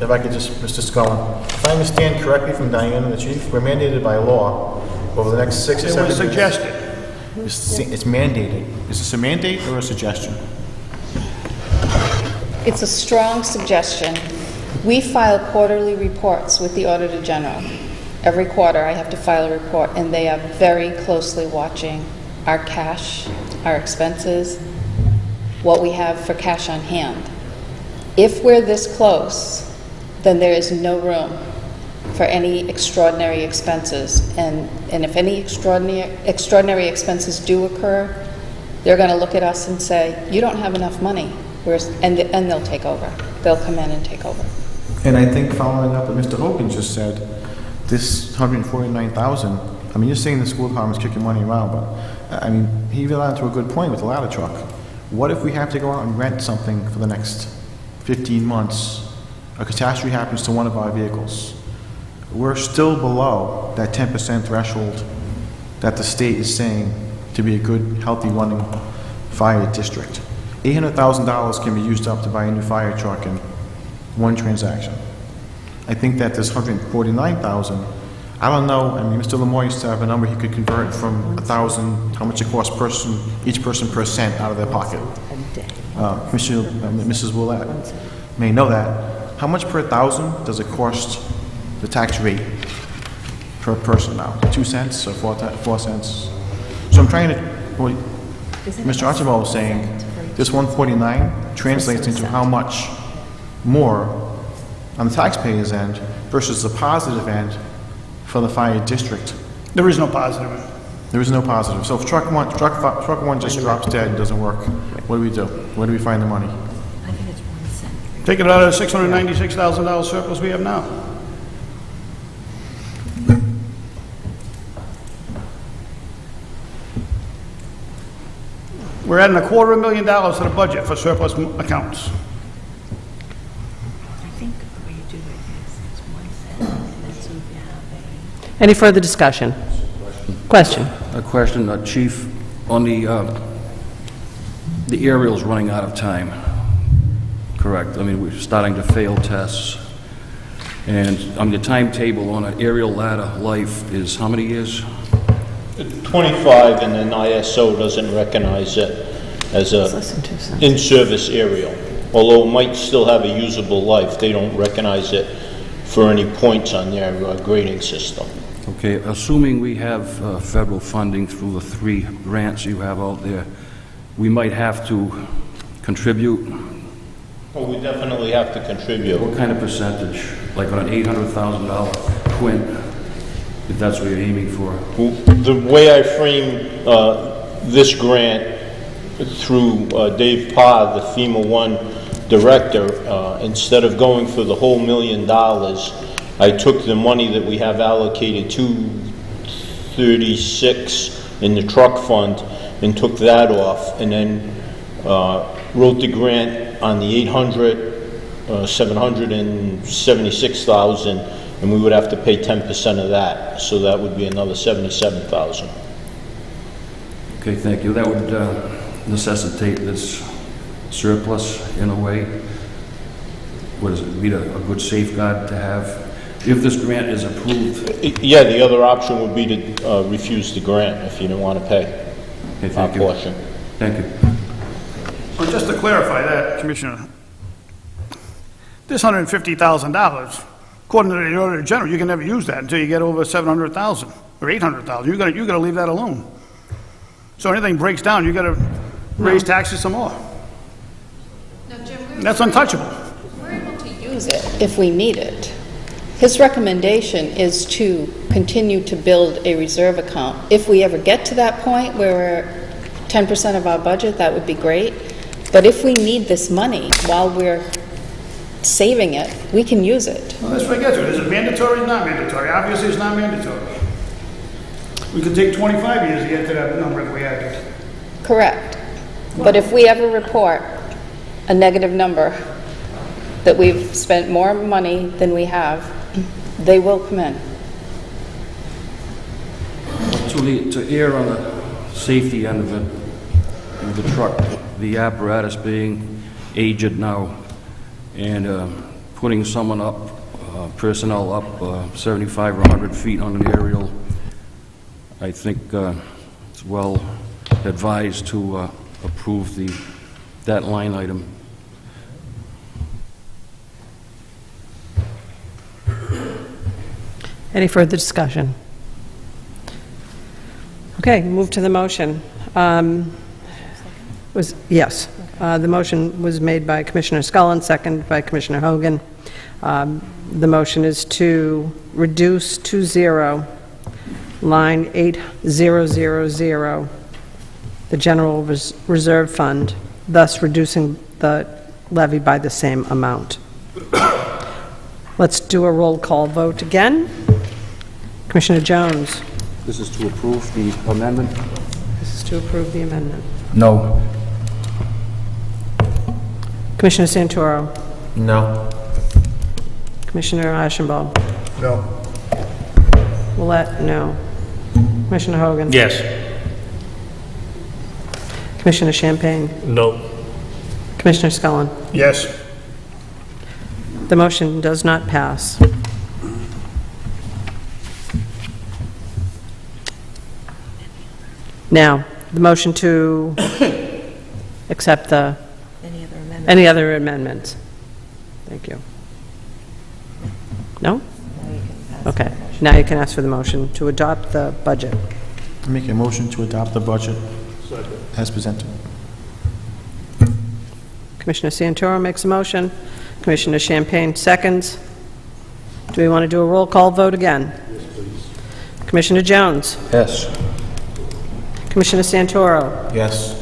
If I could just, Mr. Scullin, if I understand correctly from Diane and the chief, we're mandated by law over the next 6 or It 7 was years. suggested. It's mandated. Is this a mandate or a suggestion? It's a strong suggestion. We file quarterly reports with the Auditor General. Every quarter, I have to file a report, and they are very closely watching our cash, our expenses, what we have for cash on hand. If we're this close, then there is no room for any extraordinary expenses. And if any extraordinary expenses do occur, they're going to look at us and say, you don't have enough money. And they'll take over. They'll come in and take over. And I think following up what Mr. Hogan just said, this 149,000, I mean, you're saying the school department's kicking money around, but, I mean, he got onto a good point with the ladder truck. What if we have to go out and rent something for the next 15 months? A catastrophe happens to one of our vehicles. We're still below that 10% threshold that the state is saying to be a good, healthy running fire district. $800,000 can be used up to buy a new fire truck in one transaction. I think that this 149,000, I don't know, I mean, Mr. Lemoy used to have a number he could convert from 1,000, how much it costs each person per cent out of their pocket. Mrs. Willett may know that. How much per 1,000 does it cost the tax rate per person now? 2 cents or 4 cents? So I'm trying to, what Mr. Archibald was saying, this 149 translates into how much more on the taxpayer's end versus the positive end for the fire district. There is no positive. There is no positive. So if truck one just drops dead and doesn't work, what do we do? Where do we find the money? I think it's 1 cent. Take it out of the $696,000 surplus we have now. We're adding $250,000 to the budget for surplus accounts. I think the way you do it is it's 1 cent, and then so if you have Any further discussion? Question? A question, Chief, on the aerial's running out of time, correct? I mean, we're starting to fail tests, and on the timetable on an aerial ladder life is how many years? 25, and then ISO doesn't recognize it as a in-service aerial. Although it might still have a usable life, they don't recognize it for any points on their grading system. Okay, assuming we have federal funding through the 3 grants you have out there, we might have to contribute. Well, we definitely have to contribute. What kind of percentage? Like on an $800,000 twin, if that's what you're aiming for? The way I frame this grant through Dave Parr, the FEMA 1 director, instead of going for the whole $1 million, I took the money that we have allocated to 36 in the truck fund and took that off, and then wrote the grant on the 776,000, and we would have to pay 10% of that, so that would be another 77,000. Okay, thank you. That would necessitate this surplus in a way. What is it, be a good safeguard to have? If this grant is approved. Yeah, the other option would be to refuse the grant if you didn't want to pay our portion. Thank you. Well, just to clarify that, Commissioner, this $150,000, according to the Auditor General, you can never use that until you get over $700,000. or 800,000. You gotta leave that alone. So anything breaks down, you gotta raise taxes some more. That's untouchable. We're able to use it if we need it. His recommendation is to continue to build a reserve account. If we ever get to that point where we're 10% of our budget, that would be great. But if we need this money while we're saving it, we can use it. Well, that's what I get to. Is it mandatory or not mandatory? Obviously, it's not mandatory. We could take 25 years to get to that number if we had to. Correct. But if we ever report a negative number, that we've spent more money than we have, they will come in. To err on the safety end of it, with the truck, the apparatus being aged now, and putting someone up, personnel up 75 or 100 feet on an aerial, I think it's well advised to approve that line item. Any further discussion? Okay, move to the motion. Yes, the motion was made by Commissioner Scullin, second by Commissioner Hogan. The motion is to reduce to zero line 8000, the General Reserve Fund, thus reducing the levy by the same amount. Let's do a roll call vote again. Commissioner Jones. This is to approve the amendment? This is to approve the amendment. No. Commissioner Santoro. No. Commissioner Ashenbaugh. No. Willett, no. Commissioner Hogan. Yes. Commissioner Champagne. No. Commissioner Scullin. Yes. The motion does not pass. Now, the motion to accept the any other amendments. Thank you. No? Okay. Now you can ask for the motion to adopt the budget. Make a motion to adopt the budget as presented. Commissioner Santoro makes a motion. Commissioner Champagne seconds. Do we want to do a roll call vote again? Yes, please. Commissioner Jones. Yes. Commissioner Santoro. Yes.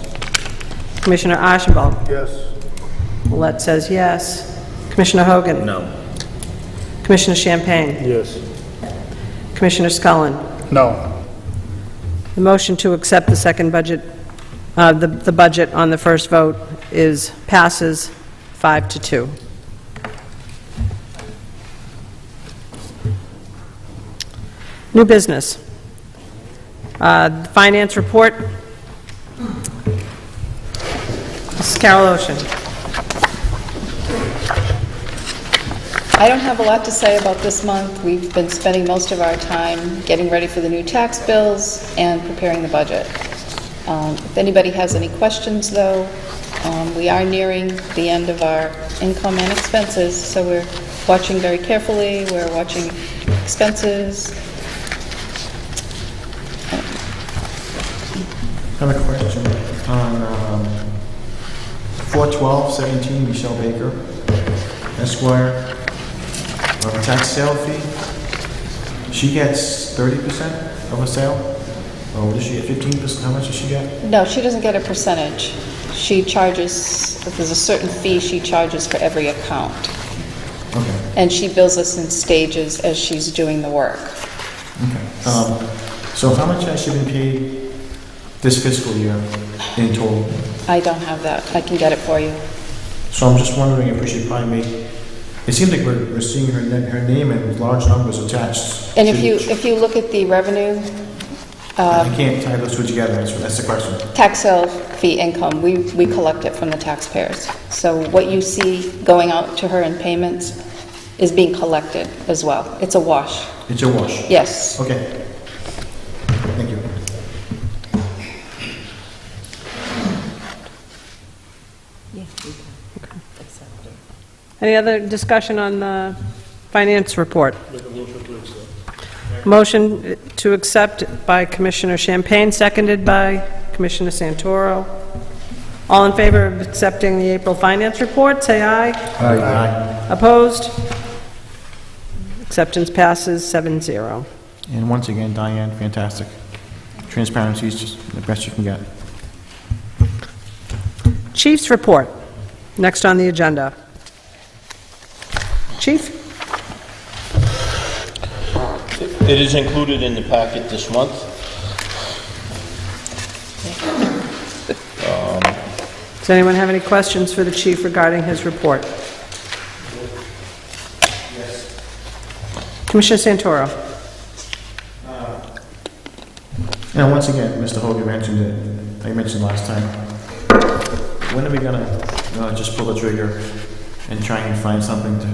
Commissioner Ashenbaugh. Yes. Willett says yes. Commissioner Hogan. No. Commissioner Champagne. Yes. Commissioner Scullin. No. The motion to accept the second budget, the budget on the first vote passes 5-2. New business. Finance report. Mrs. Carol Ocean. I don't have a lot to say about this month. We've been spending most of our time getting ready for the new tax bills and preparing the budget. If anybody has any questions, though, we are nearing the end of our income and expenses, so we're watching very carefully. We're watching expenses. I have a question on 4/12/17, Michelle Baker, Esquire, tax sale fee. She gets 30% of a sale? Or does she get 15%? How much does she get? No, she doesn't get a percentage. She charges, there's a certain fee she charges for every account. Okay. And she bills us in stages as she's doing the work. Okay. So how much has she been paid this fiscal year in total? I don't have that. I can get it for you. So I'm just wondering if we should probably make, it seems like we're seeing her name in large numbers attached. And if you look at the revenue, I can't tie those two together, that's the question. tax sale fee income, we collect it from the taxpayers. So what you see going out to her in payments is being collected as well. It's a wash. It's a wash? Yes. Okay. Thank you. Any other discussion on the finance report? Motion to accept by Commissioner Champagne, seconded by Commissioner Santoro. All in favor of accepting the April finance report, say aye. Aye. Opposed? Acceptance passes 7-0. And once again, Diane, fantastic. Transparency is just the best you can get. Chief's report, next on the agenda. Chief? It is included in the packet this month. Does anyone have any questions for the chief regarding his report? Yes. Commissioner Santoro. And once again, Mr. Hogan mentioned it, I mentioned last time. When are we gonna just pull the trigger and try and find something to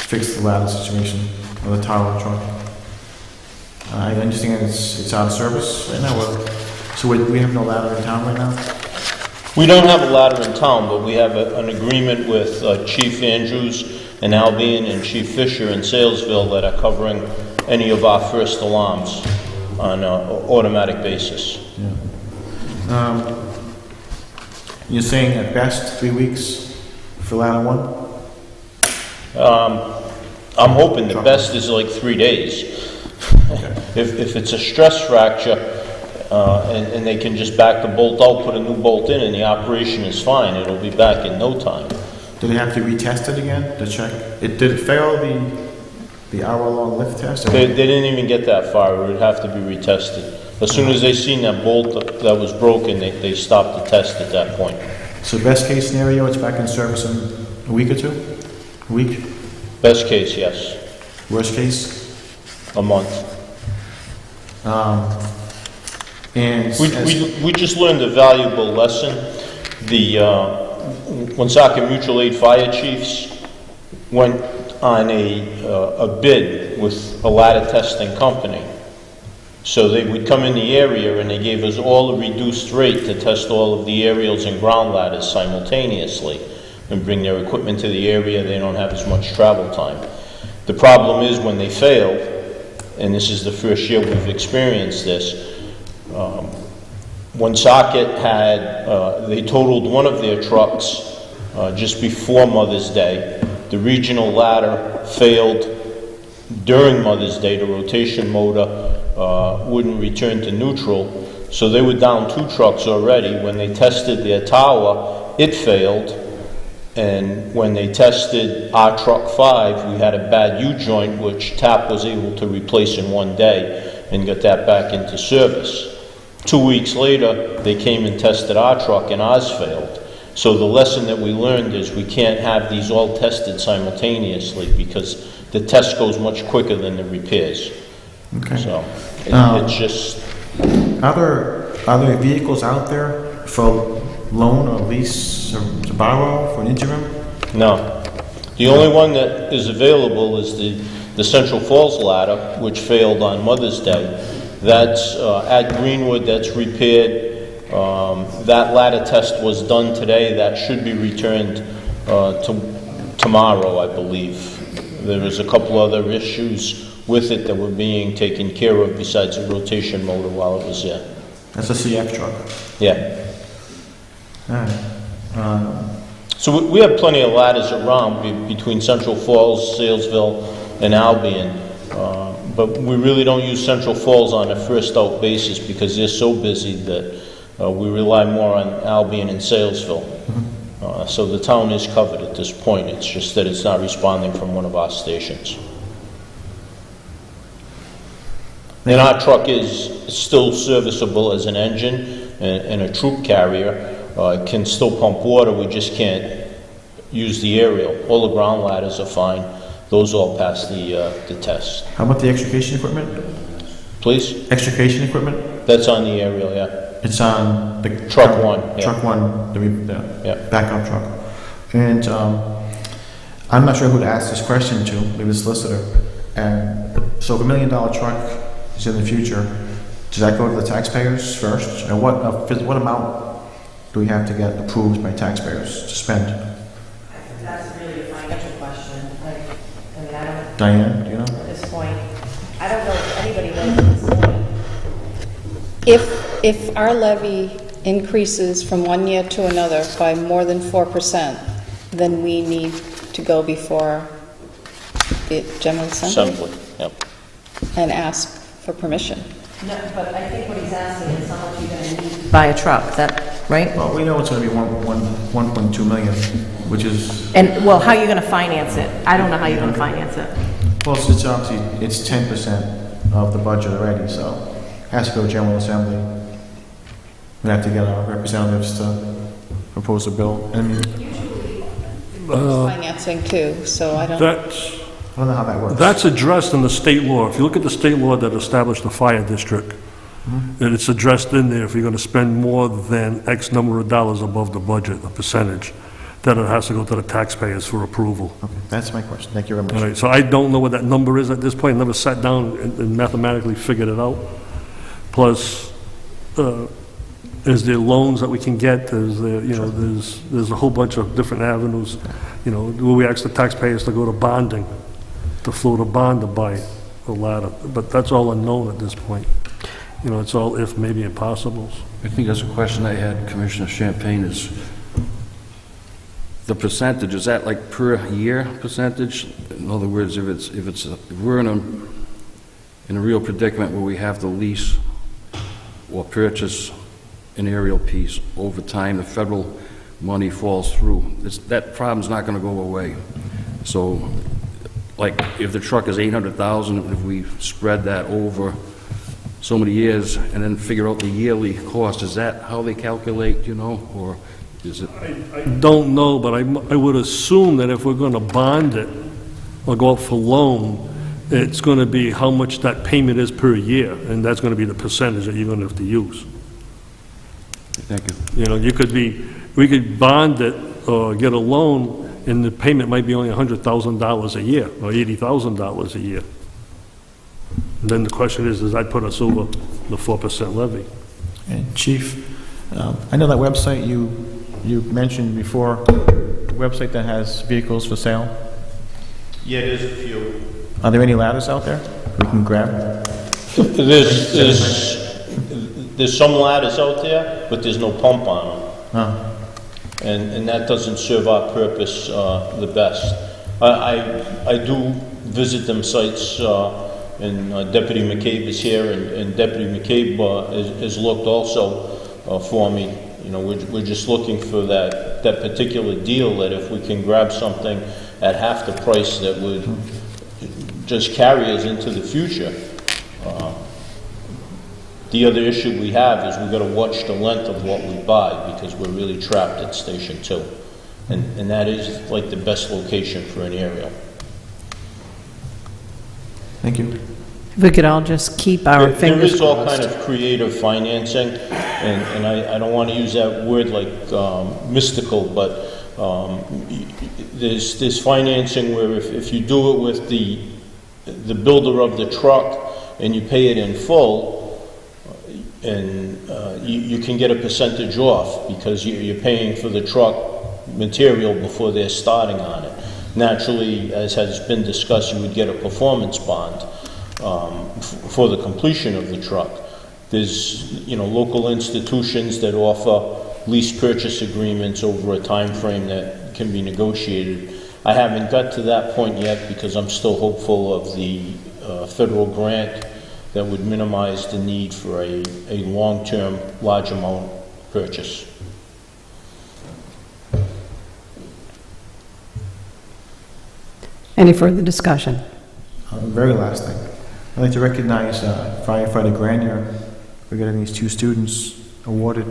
fix the ladder situation or the tower truck? I understand it's out of service right now. So we have no ladder in town right now? We don't have a ladder in town, but we have an agreement with Chief Andrews in Albion and Chief Fisher in Salesville that are covering any of our first alarms on an automatic basis. Yeah. You're saying at best 3 weeks for ladder 1? I'm hoping the best is like 3 days. Okay. If it's a stress fracture, and they can just back the bolt out, put a new bolt in, and the operation is fine, it'll be back in no time. Do they have to retest it again to check? Did it fail the hour-long lift test? They didn't even get that far. It would have to be retested. As soon as they seen that bolt that was broken, they stopped the test at that point. So best case scenario, it's back in service in a week or two? A week? Best case, yes. Worst case? A month. And we just learned a valuable lesson. The Woonsocket Mutual Aid Fire Chiefs went on a bid with a ladder testing company. So they would come in the area and they gave us all a reduced rate to test all of the aerials and ground ladders simultaneously and bring their equipment to the area. They don't have as much travel time. The problem is when they failed, and this is the first year we've experienced this, Woonsocket had, they totaled one of their trucks just before Mother's Day. The regional ladder failed during Mother's Day. The rotation motor wouldn't return to neutral, so they were down 2 trucks already. When they tested their tower, it failed, and when they tested our truck 5, we had a bad U-joint, which TAP was able to replace in 1 day and get that back into service. 2 weeks later, they came and tested our truck, and ours failed. So the lesson that we learned is we can't have these all tested simultaneously because the test goes much quicker than the repairs. okay. So it's just... Are there vehicles out there for loan or lease or to borrow for an interim? No. The only one that is available is the Central Falls ladder, which failed on Mother's Day. That's at Greenwood, that's repaired. That ladder test was done today. That should be returned tomorrow, I believe. There was a couple other issues with it that were being taken care of besides the rotation motor while it was there. That's a CF truck. Yeah. All right. So we have plenty of ladders around between Central Falls, Salesville, and Albion. But we really don't use Central Falls on a first out basis because they're so busy that we rely more on Albion and Salesville. So the town is covered at this point. It's just that it's not responding from one of our stations. And our truck is still serviceable as an engine and a troop carrier. It can still pump water. We just can't use the aerial. All the ground ladders are fine. Those all pass the test. How about the extrication equipment? Please? Extrication equipment? That's on the aerial, yeah. It's on the Truck 1. Yeah. Truck 1, the Yeah. backup truck. And I'm not sure who to ask this question to, maybe the solicitor. And so if $1 million truck is in the future, does that go to the taxpayers first? And what amount do we have to get approved by taxpayers to spend? That's really a financial question. I mean, I don't, Diane, do you know? at this point, I don't know if If our levy increases from one year to another by more than 4%, then we need to go before the General Assembly Assembly, yep. and ask for permission. No, but I think what he's asking is how much you're gonna need to buy a truck, that, right? Well, we know it's gonna be 1.2 million, which is, And, well, how are you gonna finance it? I don't know how you're gonna finance it. well, it's obviously, it's 10% of the budget already, so it has to go to General Assembly. We have to get our representatives to propose a bill. And Financing too, so I don't... That's, I don't know how that works. that's addressed in the state law. If you look at the state law that established the fire district, and it's addressed in there, if you're gonna spend more than X number of dollars above the budget, a percentage, then it has to go to the taxpayers for approval. Okay, that's my question. Thank you very All much. right, so I don't know what that number is at this point. I never sat down and mathematically figured it out. Plus, is there loans that we can get? There's, there's a whole bunch of different avenues. You know, will we ask the taxpayers to go to bonding, to float a bond to buy the ladder? But that's all unknown at this point. You know, it's all if, maybe impossibles. I think that's a question I had, Commissioner Champagne, is the percentage, is that like per year percentage? In other words, if we're in a real predicament where we have to lease or purchase an aerial piece over time, the federal money falls through. That problem's not going to go away. So, like, if the truck is $800,000, if we spread that over so many years and then figure out the yearly cost, is that how they calculate, or is it? I don't know, but I would assume that if we're going to bond it or go out for loan, it's going to be how much that payment is per year, and that's going to be the percentage that you're going to have to use. Thank you. You know, we could bond it or get a loan, and the payment might be only $100,000 a year or $80,000 a year. And then the question is, does that put us over the 4% levy? And Chief, I know that website you mentioned before, the website that has vehicles for sale. Yeah, there's a few. Are there any ladders out there we can grab? There's some ladders out there, but there's no pump on them. Huh. And that doesn't serve our purpose the best. I do visit them sites, and Deputy McCabe is here, and Deputy McCabe has looked also for me. You know, we're just looking for that particular deal, that if we can grab something at half the price, that would just carry us into the future. The other issue we have is we've got to watch the length of what we buy, because we're really trapped at Station 2. And that is like the best location for an aerial. Thank you. If we could all just keep our There fingers is all crossed. kind of creative financing, and I don't want to use that word like mystical, but there's financing where if you do it with the builder of the truck and you pay it in full, and you can get a percentage off, because you're paying for the truck material before they're starting on it. Naturally, as has been discussed, you would get a performance bond for the completion of the truck. There's, local institutions that offer lease purchase agreements over a time frame that can be negotiated. I haven't got to that point yet, because I'm still hopeful of the federal grant that would minimize the need for a long-term, large amount purchase. Any further discussion? Very last thing. I'd like to recognize firefighter Granier for getting these 2 students awarded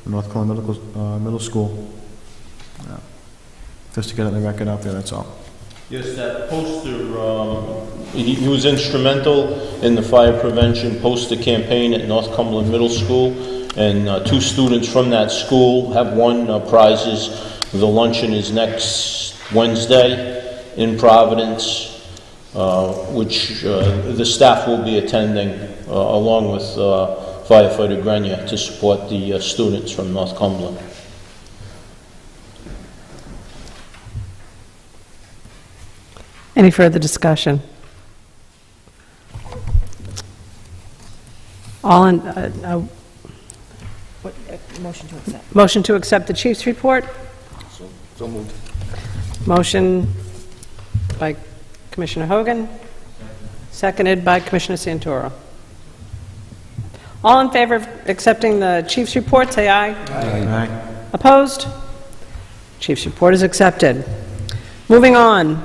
from North Cumberland Middle School. Just to get the record out there, that's all. Yes, that poster, he was instrumental in the fire prevention poster campaign at North Cumberland Middle School, and 2 students from that school have won prizes. The luncheon is next Wednesday in Providence, which the staff will be attending along with firefighter Grenier to support the students from North Cumberland. Any further discussion? All in, Motion to accept. motion to accept the chief's report? So moved. Motion by Commissioner Hogan, seconded by Commissioner Santoro. All in favor of accepting the chief's report, say aye. Aye. Opposed? Chief's report is accepted. Moving on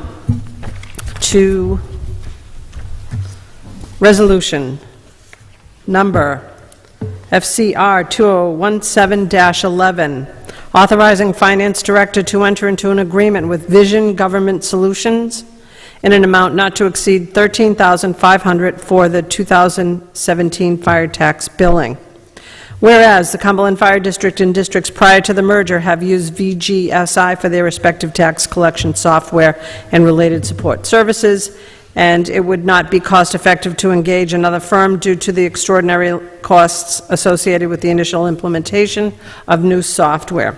to resolution number FCR 2017-11, authorizing Finance Director to enter into an agreement with Vision Government Solutions in an amount not to exceed $13,500 for the 2017 fire tax billing. Whereas the Cumberland Fire District and districts prior to the merger have used VGSI for their respective tax collection software and related support services, and it would not be cost-effective to engage another firm due to the extraordinary costs associated with the initial implementation of new software.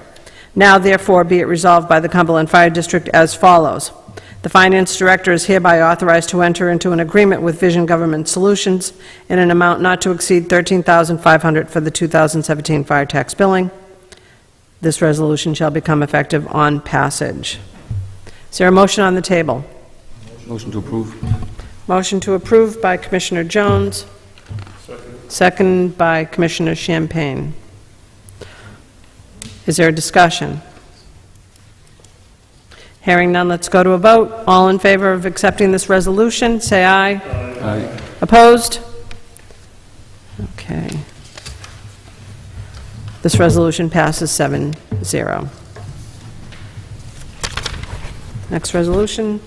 Now, therefore, be it resolved by the Cumberland Fire District as follows. The Finance Director is hereby authorized to enter into an agreement with Vision Government Solutions in an amount not to exceed $13,500 for the 2017 fire tax billing. This resolution shall become effective on passage. Is there a motion on the table? Motion to approve. Motion to approve by Commissioner Jones. Second by Commissioner Champagne. Is there a discussion? Hearing none, let's go to a vote. All in favor of accepting this resolution, say aye. Aye. Opposed? Okay. This resolution passes 7-0. Next resolution.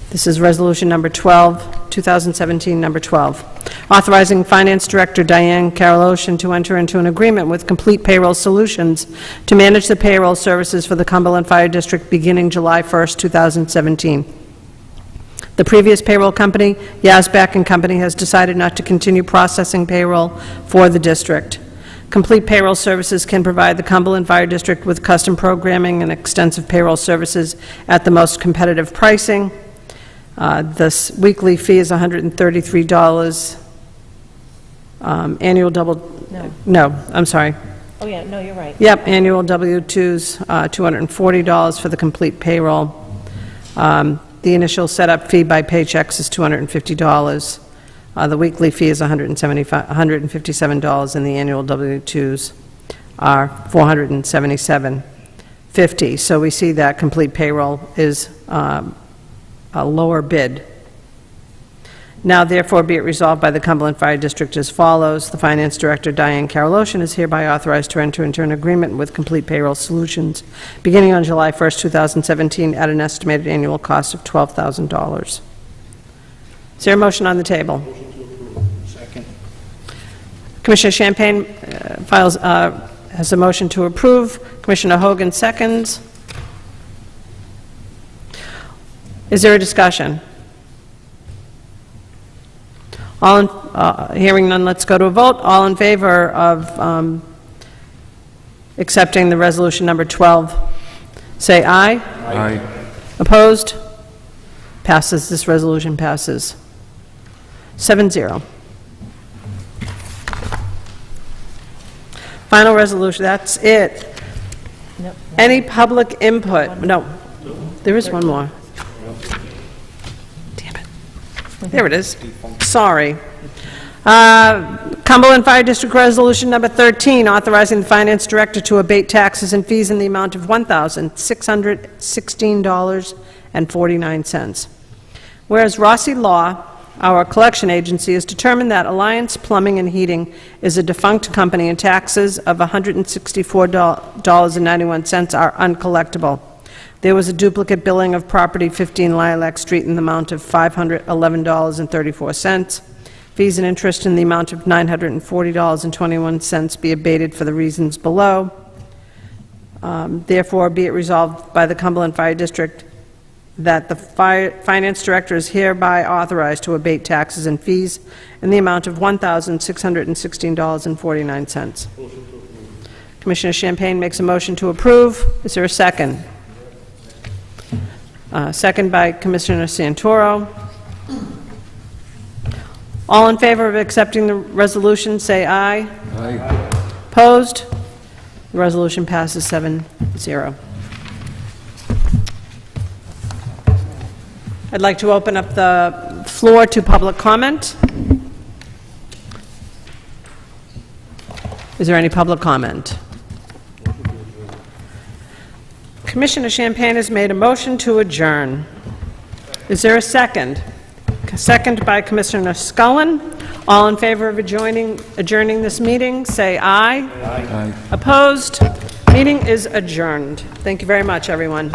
This is resolution number 12, 2017, number 12, authorizing Finance Director Diane Caroloshan to enter into an agreement with Complete Payroll Solutions to manage the payroll services for the Cumberland Fire District beginning July 1st, 2017. The previous payroll company, Yazbek and Company, has decided not to continue processing payroll for the district. Complete Payroll Services can provide the Cumberland Fire District with custom programming and extensive payroll services at the most competitive pricing. This weekly fee is $133. Annual double... No, I'm sorry. Oh, yeah, no, you're right. Yep, annual W-2s, $240 for the complete payroll. The initial setup fee by paychecks is $250. The weekly fee is $157, and the annual W-2s are $477.50. So we see that complete payroll is a lower bid. Now, therefore, be it resolved by the Cumberland Fire District as follows. The Finance Director, Diane Caroloshan, is hereby authorized to enter into an agreement with Complete Payroll Solutions beginning on July 1st, 2017, at an estimated annual cost of $12,000. Is there a motion on the table? Second. Commissioner Champagne has a motion to approve. Commissioner Hogan seconds. Is there a discussion? All in, hearing none, let's go to a vote. All in favor of accepting the resolution number 12, say aye. Aye. Opposed? Passes. This resolution passes 7-0. Final resolution. That's it. Nope. Any public input? No. There is one more. Damn it. There it is. Sorry. Cumberland Fire District Resolution Number 13, authorizing the Finance Director to abate taxes and fees in the amount of $1,616.49. Whereas Rossi Law, our collection agency, has determined that Alliance Plumbing and Heating is a defunct company and taxes of $164.91 are uncollectible. There was a duplicate billing of property 15 Lilac Street in the amount of $511.34. Fees and interest in the amount of $940.21 be abated for the reasons below. Therefore, be it resolved by the Cumberland Fire District that the Finance Director is hereby authorized to abate taxes and fees in the amount of $1,616.49. Commissioner Champagne makes a motion to approve. Is there a second? Second by Commissioner Santoro. All in favor of accepting the resolution, say aye. Aye. Opposed? The resolution passes 7-0. I'd like to open up the floor to public comment. Is there any public comment? Commissioner Champagne has made a motion to adjourn. Is there a second? Second by Commissioner Scullin. All in favor of adjourning this meeting, say aye. Aye. Opposed? Meeting is adjourned. Thank you very much, everyone.